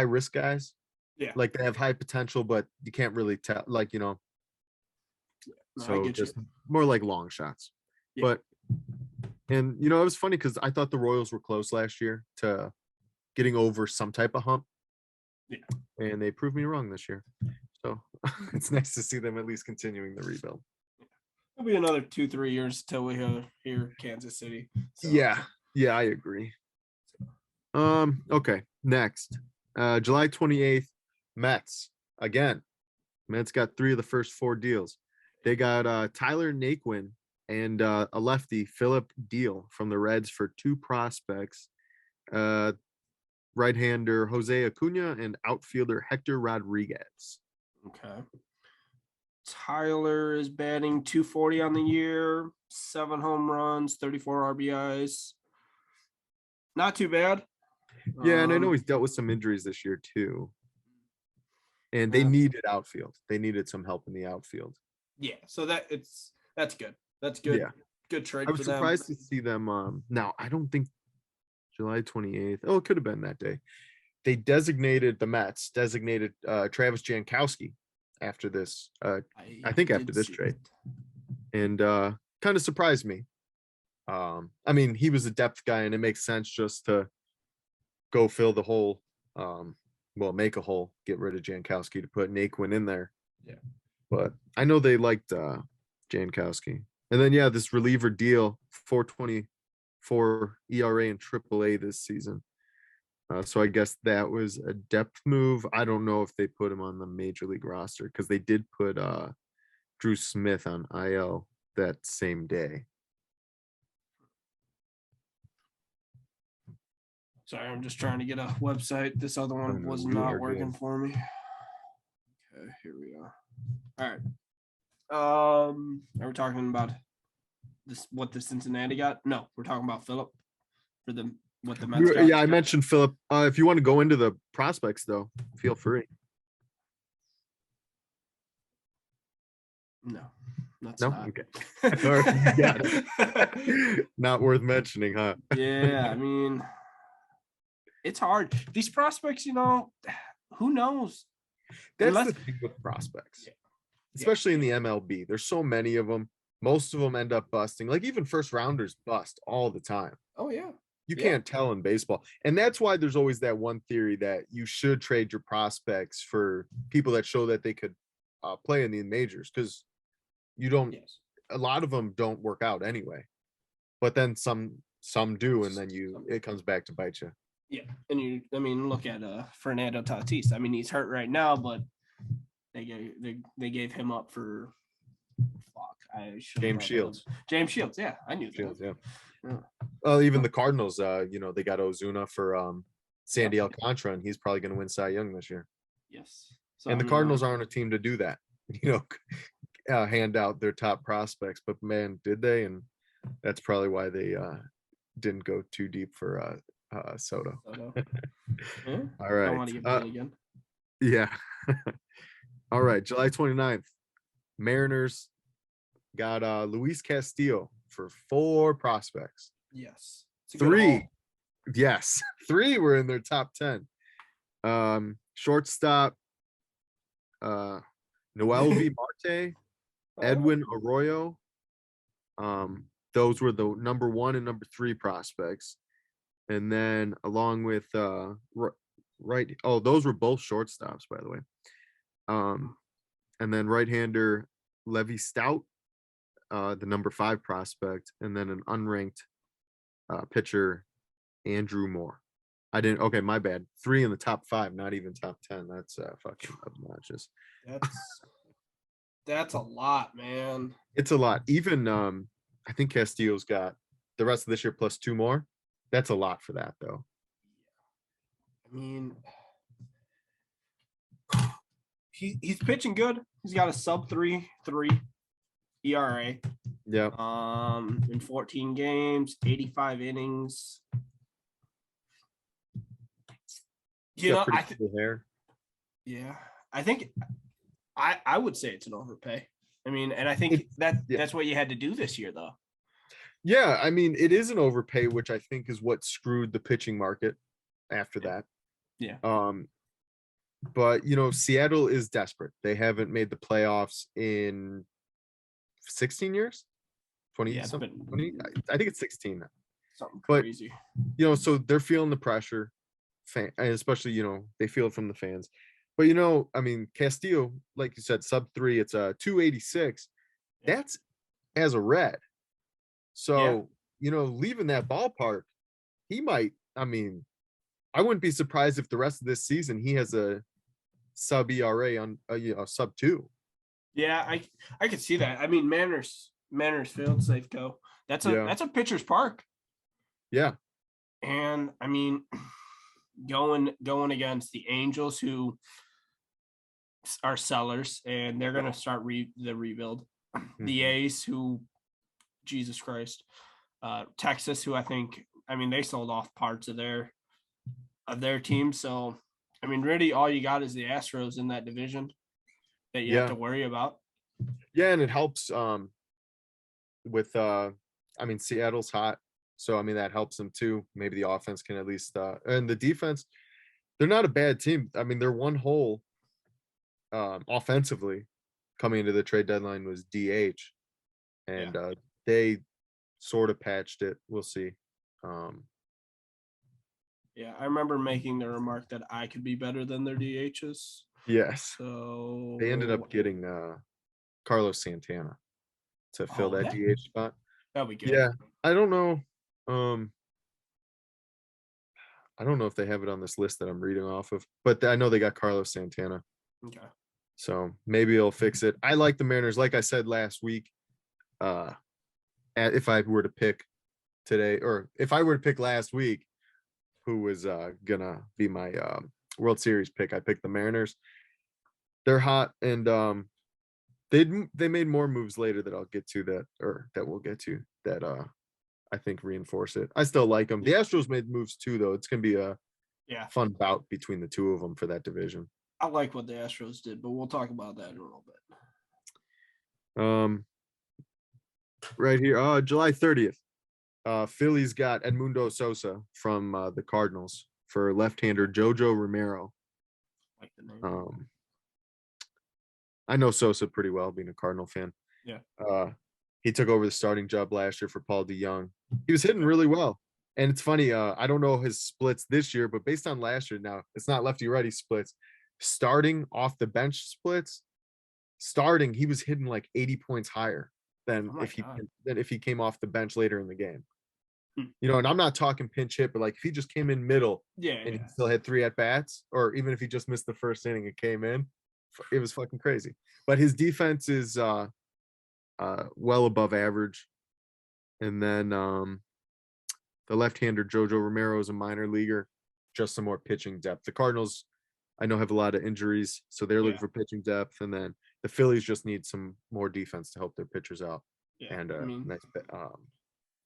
risk guys. Yeah, like they have high potential, but you can't really tell. So just more like long shots. Yeah. But it was funny because I thought the Royals were close last year to getting over some type of hump. Yeah, and they proved me wrong this year. So it's nice to see them at least continuing the rebuild. It'll be another 2-3 years till we hear Kansas City. So. Yeah, I agree. Okay, next. July 28th, Mets. Again, Mets got 3 of the first 4 deals. They got Tyler Naquin and a lefty, Philip Deal, from the Reds for 2 prospects. Right-hander Jose Acuna and outfielder Hector Rodriguez. Okay. Tyler is batting .240 on the year, 7 home runs, 34 RBIs. Not too bad. Yeah, and I know he's dealt with some injuries this year too. And they needed outfield. They needed some help in the outfield. Yeah, so that's good. That's good. Yeah. Good trade for them. I was surprised to see them. Now, I don't think July 28th. Oh, it could have been that day. They designated Travis Jankowski after this. I think after this trade. And kind of surprised me. I mean, he was a depth guy, and it makes sense just to go fill the hole. Make a hole, get rid of Jankowski to put Naquin in there. Yeah. But I know they liked Jankowski. And then, this reliever deal, 4.24 ERA and AAA this season. So I guess that was a depth move. I don't know if they put him on the major league roster because they did put Drew Smith on IL that same day. Sorry, I'm just trying to get a website. This other one no, was you not are working good. for me. Okay, here we are. All right. Are we talking about this? What the Cincinnati got? No, we're talking about Philip for the what the Mets got. Yeah, I mentioned Philip. If you want to go into the prospects, though, feel free. No, that's No, not. okay. All right, you got it. Not worth mentioning, huh? Yeah, I mean, it's hard. These prospects, who knows? That's Unless, the thing with prospects, yeah, especially in the MLB. There's so many of them. Most of them end up busting. Like even first rounders bust all the time. oh yeah, You yeah. can't tell in baseball. And that's why there's always that one theory that you should trade your prospects for people that show that they could play in the majors, because you don't, Yes. a lot of them don't work out anyway. But then some do, and then it comes back to bite you. Yeah, and look at Fernando Tatis. I mean, he's hurt right now, but they gave him up for fuck. I should James Shields. James Shields. Yeah, I knew Shields, that. yeah. Well, even the Cardinals, they got Ozuna for Sandy Yep. Alcantara, and he's probably going to win Cy Young this year. Yes. So, And the Cardinals aren't a team to do that, hand out their top prospects. But man, did they? And that's probably why they didn't go too deep for Soto. Yeah, All don't right. want to get bit again. Yeah. All right. July 29th. Mariners got Luis Castillo for 4 prospects. Yes. It's a good 3. haul. Yes. 3 were in their top 10. Shortstop, Noel V. Marte, Edwin Arroyo. Those were the number 1 and number 3 prospects. And then along with those were both shortstops, by the way. And then right-hander Levi Stout, the number 5 prospect, and then an unranked pitcher, Andrew Moore. Okay, my bad. 3 in the top 5, not even top 10. That's fucking obnoxious. That's a lot, man. It's a lot. Even I think Castillo's got the rest of this year plus 2 more. That's a lot for that, though. I mean, he's pitching good. He's got a sub 3.3 ERA. Yeah. In 14 games, 85 innings. Hair. Yeah, I think I would say it's an overpay. I mean, and I think that's what you had to do this year, though. Yeah, I mean, it is an overpay, which I think is what screwed the pitching market after that. Yeah. But Seattle is desperate. They haven't made the playoffs in 16 years. 20, yeah, 20, I think it's 16 now. Something crazy. So they're feeling the pressure, and especially they feel it from the fans. But I mean, Castillo, like you said, sub 3, it's a 286. Yeah. That's as a red. So, leaving that ballpark, he might, I mean, I wouldn't be surprised if the rest of this season he has a sub ERA on sub 2. Yeah, I could see that. I mean, Manners Field, Safeco. That's a pitcher's park. Yeah. And I mean, going against the Angels, who are sellers, and they're gonna start the rebuild. Mm-hmm. The A's, who, Jesus Christ, Texas, who I mean, they sold off parts of their team. So, I mean, really, all you got is the Astros in that division that you have to worry about. Yeah, and it helps with I mean, Seattle's hot, so I mean that helps them too. Maybe the offense can at least and the defense, they're not a bad team. I mean, their one hole offensively coming into the trade deadline was DH, and they sort of patched it. We'll see. Yeah, I remember making the remark that I could be better than their DHs. Yes. So They ended up getting Carlos Santana to fill that DH spot. That'll be good. Yeah, I don't know. I don't know if they have it on this list that I'm reading off of, but I know they got Carlos Santana. Okay. So maybe it'll fix it. I like the Mariners. Like I said last week, if I were to pick today, or if I were to pick last week, who was gonna be my World Series pick. I picked the Mariners. They're hot, and they made more moves later that I'll get to that we'll get to that I think reinforce it. I still like them. The Astros made moves too, though. It's gonna be a Yeah, fun bout between the two of them for that division. I like what the Astros did, but we'll talk about that in a little bit. Right here, July 30th. Phillies got Edmundo Sosa from the Cardinals for left-hander Jojo Romero. Like the name. I know Sosa pretty well, being a Cardinal fan. Yeah. He took over the starting job last year for Paul DeYoung. He was hitting really well. And it's funny, I don't know his splits this year, but based on last year, now it's not lefty righty splits. Starting off the bench splits, he was hitting like 80 points higher than Oh my God. if he came off the bench later in the game. Hmm. You know, and I'm not talking pinch hit, but like if he just came in middle Yeah, and yeah. he still had 3 at bats, or even if he just missed the first inning and came in, it was fucking crazy. But his defense is well above average. And then the left-hander Jojo Romero is a minor leaguer, just some more pitching depth. The Cardinals, I know, have a lot of injuries, so they're looking Yeah. for pitching depth. And then the Phillies just need some more defense to help their pitchers out, Yeah. and I mean, nice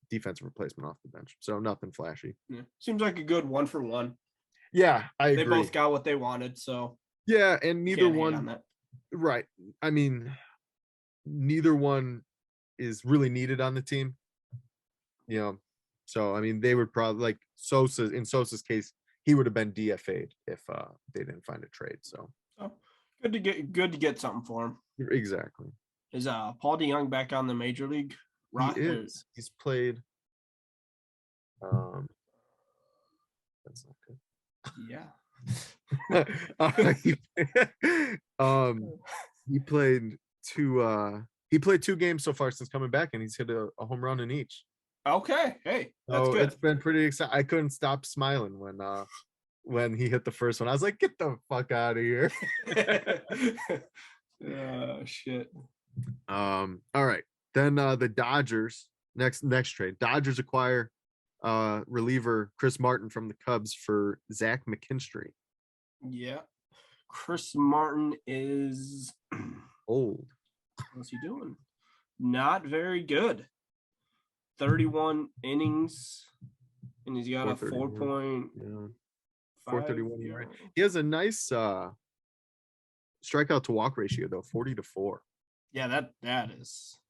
defensive replacement off the bench. So nothing flashy. yeah. Seems like a good 1-for-1. Yeah, I They agree. both got what they wanted, so Yeah, and neither can't hate on one, that. right. I mean, neither one is really needed on the team. You know, so I mean, they would probably like in Sosa's case, he would have been DFA'd if they didn't find a trade. So Good to get something for him. exactly. Is Paul DeYoung back on the major league? He is. He's played. That's not good. Yeah. He played two games so far since coming back, and he's hit a home run in each. Okay. Hey, that's So good. it's been pretty exciting. I couldn't stop smiling when he hit the first one. I was like, get the fuck out of here. Shit. All right. Then the Dodgers next trade. Dodgers acquire reliever Chris Martin from the Cubs for Zach McKinstry. Yeah. Chris Martin is old. What's he doing? Not very good. 31 innings, and he's got a 4.31 ERA. He has a nice strikeout to walk ratio though, 40-4. Yeah,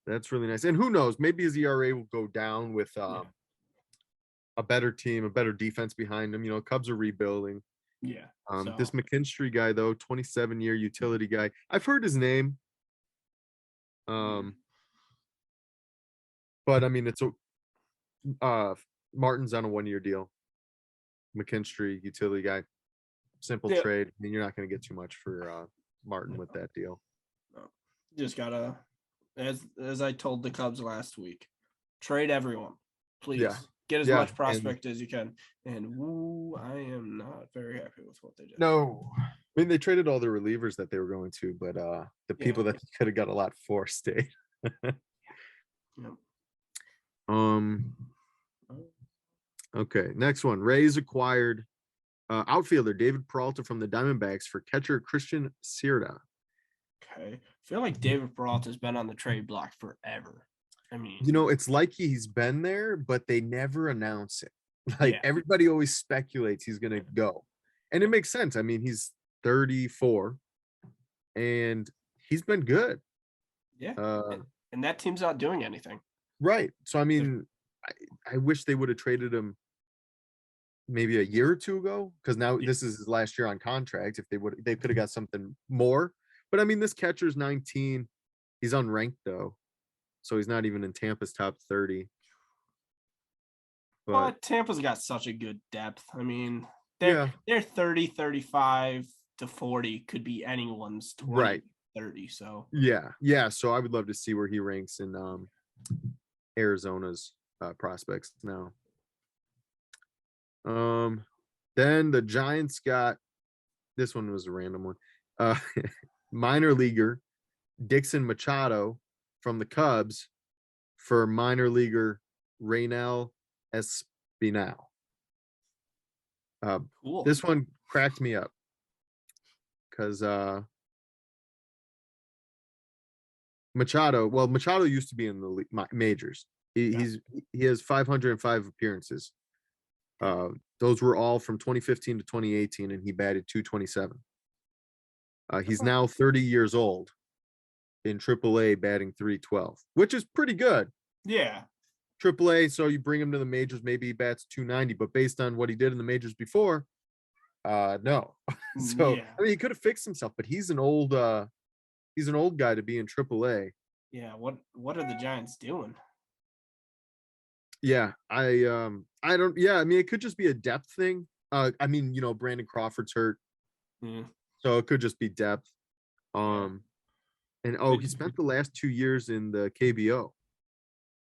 that's really nice. And who knows, maybe his ERA will go down with a better team, a better defense behind him. You know, Cubs are rebuilding. Yeah. This McKinstry guy though, 27-year utility guy. I've heard his name. But I mean, it's Martin's on a 1-year deal. McKinstry, utility guy, simple trade. I mean, you're not going to get too much for Martin with that deal. Just gotta, as I told the Cubs last week, trade everyone, please. Yeah. Get as much prospect as you can. And I am not very happy with what they did. No, I mean, they traded all the relievers that they were going to, but the people that could have got a lot for stayed. Okay, next one. Rays acquired outfielder David Peralta from the Diamondbacks for catcher Christian Sierra. Okay, I feel like David Peralta has been on the trade block forever. I mean, you know, it's like he's been there, but they never announce it. Like everybody always speculates he's gonna go, and it makes sense. I mean, he's 34, and he's been good. Yeah, and that team's not doing anything. Right. So I mean, I wish they would have traded him maybe a year or two ago, because now this is his last year on contract. If they could have got something more. But I mean, this catcher's 19. He's unranked though, so he's not even in Tampa's top 30. But Tampa's got such a good depth. I mean, they're 30, 35 to 40 could be anyone's 20, 30. So yeah. So I would love to see where he ranks in Arizona's prospects now. Then the Giants got, this one was a random one. Minor leaguer Dixon Machado from the Cubs for minor leaguer Raynel Espinal. Uh, Cool. this one cracked me up because Machado used to be in the majors. Yeah. He has 505 appearances. Those were all from 2015 to 2018, and he batted 227. He's now 30 years old in AAA, batting 312, which is pretty good. Yeah. AAA, so you bring him to the majors, maybe he bats 290, but based on what he did in the majors before, no. So Yeah. I mean, he could have fixed himself, but he's an old guy to be in AAA. Yeah. What are the Giants doing? Yeah, I don't. Yeah, I mean, it could just be a depth thing. I mean, Brandon Crawford's hurt, Yeah. so it could just be depth. Yeah. And It- he spent the last 2 years in the KBO,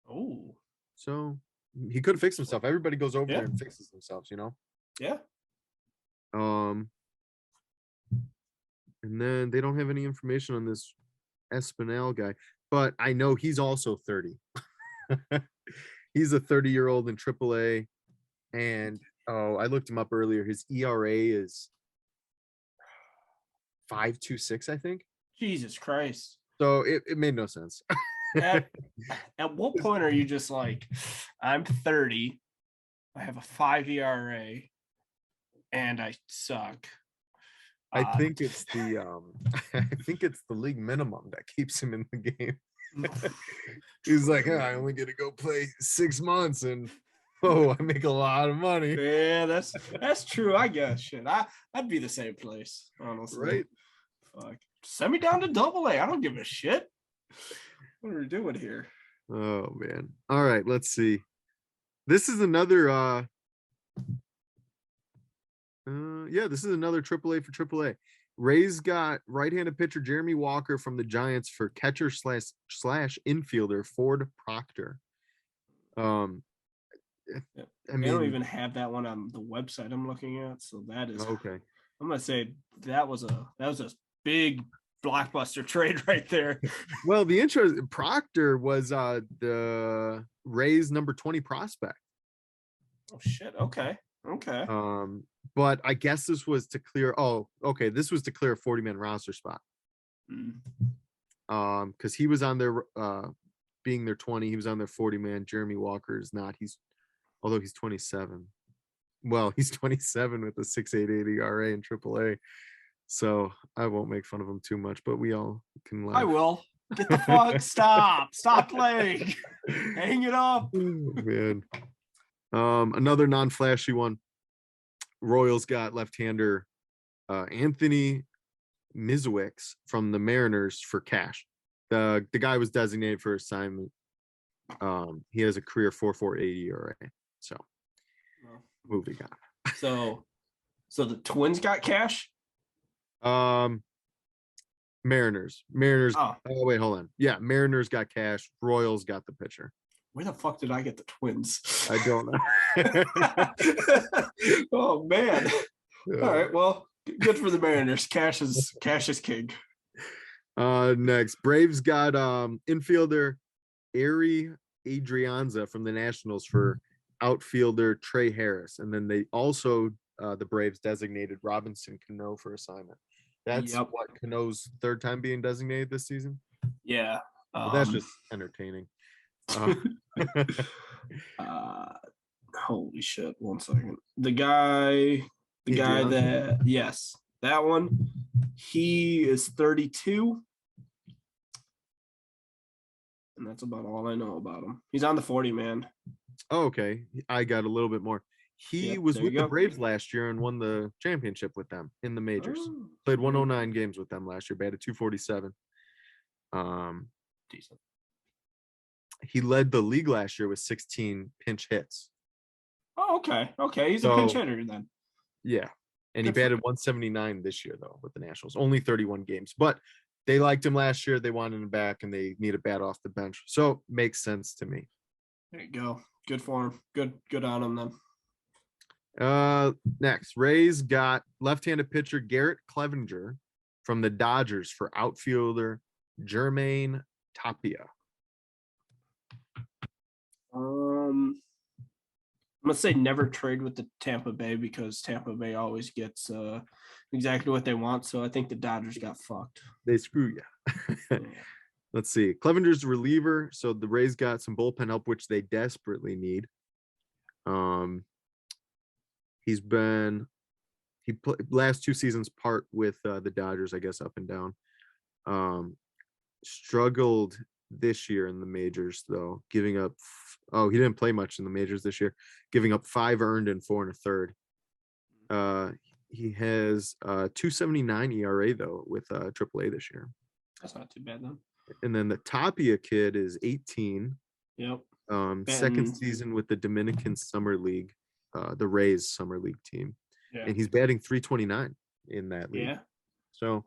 Oh. so he could have fixed himself. Everybody goes over Yeah. there and fixes themselves, Yeah. And then they don't have any information on this Espinal guy, but I know he's also 30. He's a 30-year-old in AAA, and I looked him up earlier. His ERA is 5.26, I think. Jesus Christ. So it made no sense. At what point are you just like, I'm 30, I have a 5 ERA, and I suck? I think it's the I think it's the league minimum that keeps him in the game. He's like, I only get to go play 6 months, and I make a lot of money. Yeah, that's true. I guess shit. I'd be the same place, honestly. Right? Fuck. Send me down to AA. I don't give a shit. What are we doing here? Oh man. All right, let's see. This is another this is another AAA for AAA. Rays got right-handed pitcher Jeremy Walker from the Giants for catcher slash infielder Ford Proctor. I They don't even have that one on the website I'm looking at, so that is okay. I'm gonna say that was a big blockbuster trade right there. Well, the interest Proctor was the Rays number 20 prospect. Oh shit. Okay. But I guess this was to clear. Oh, okay. This was to clear a 40-man roster spot. Because he was on their being their 20, he was on their 40-man. Jeremy Walker is not. Although he's 27. Well, he's 27 with a 6.88 ERA in AAA. So I won't make fun of him too much, but we all can laugh. I will. Get the fuck. Stop playing. Hang it up. Man. Another non-flashy one. Royals got left-hander Anthony Mizowicz from the Mariners for cash. The guy was designated for assignment. He has a career 4.48 ERA. So moving on. So the Twins got cash? Mariners. Oh wait, hold on. Yeah, Mariners got cash. Royals got the pitcher. Where the fuck did I get the Twins? I don't know. Oh man. Yeah. All right. Well, good for the Mariners. Cash is king. Next, Braves got infielder Ari Adrianza from the Nationals for outfielder Trey Harris, and then they also the Braves designated Robinson Cano for assignment. That's what Cano's third time being designated this season. Yeah, well, that's just entertaining. Holy shit! 1 second. The guy that that one. He is 32. And that's about all I know about him. He's on the 40 man. Oh, okay. I got a little bit more. He was with the Braves last year and won the championship with them in the majors. Played 109 games with them last year, batted 247. Decent. He led the league last year with 16 pinch hits. Oh, okay. Okay. He's a pinch hitter then. Yeah. And he batted 179 this year, though, with the Nationals. Only 31 games. But they liked him last year. They wanted him back, and they need a bat off the bench. So makes sense to me. There you go. Good for him. Good on him then. Next, Rays got left-handed pitcher Garrett Clevenger from the Dodgers for outfielder Jermaine Tapia. I'm gonna say never trade with the Tampa Bay because Tampa Bay always gets exactly what they want. So I think the Dodgers got fucked. They screw you. Yeah. Let's see. Clevenger's reliever. So the Rays got some bullpen help, which they desperately need. He's been last 2 seasons part with the Dodgers, I guess, up and down. Struggled this year in the majors though, giving up. Oh, he didn't play much in the majors this year, giving up 5 earned and 4 1/3. He has 2.79 ERA though with AAA this year. That's not too bad then. And then the Tapia kid is 18. Yep. Second season with the Dominican Summer League, the Rays Summer League team. Yeah. And he's batting 329 in that league. Yeah. So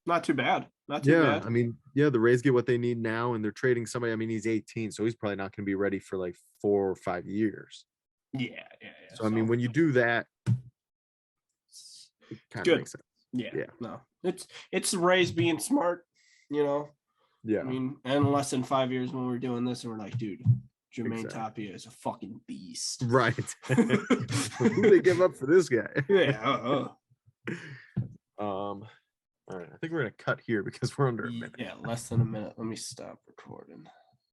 not too bad. Not too bad. I mean, yeah, the Rays get what they need now, and they're trading somebody. I mean, he's 18, so he's probably not going to be ready for like 4 or 5 years. Yeah. So I mean, when you do that, it kind of makes sense. Yeah. No, it's the Rays being smart, you know. Yeah. I mean, and unless in 5 years when we're doing this and we're like, dude, Jermaine Exactly. Tapia is a fucking beast. Right. Who they give up for this guy? Yeah. All right. I think we're gonna cut here because we're under a minute. Yeah, less than a minute. Let me stop recording.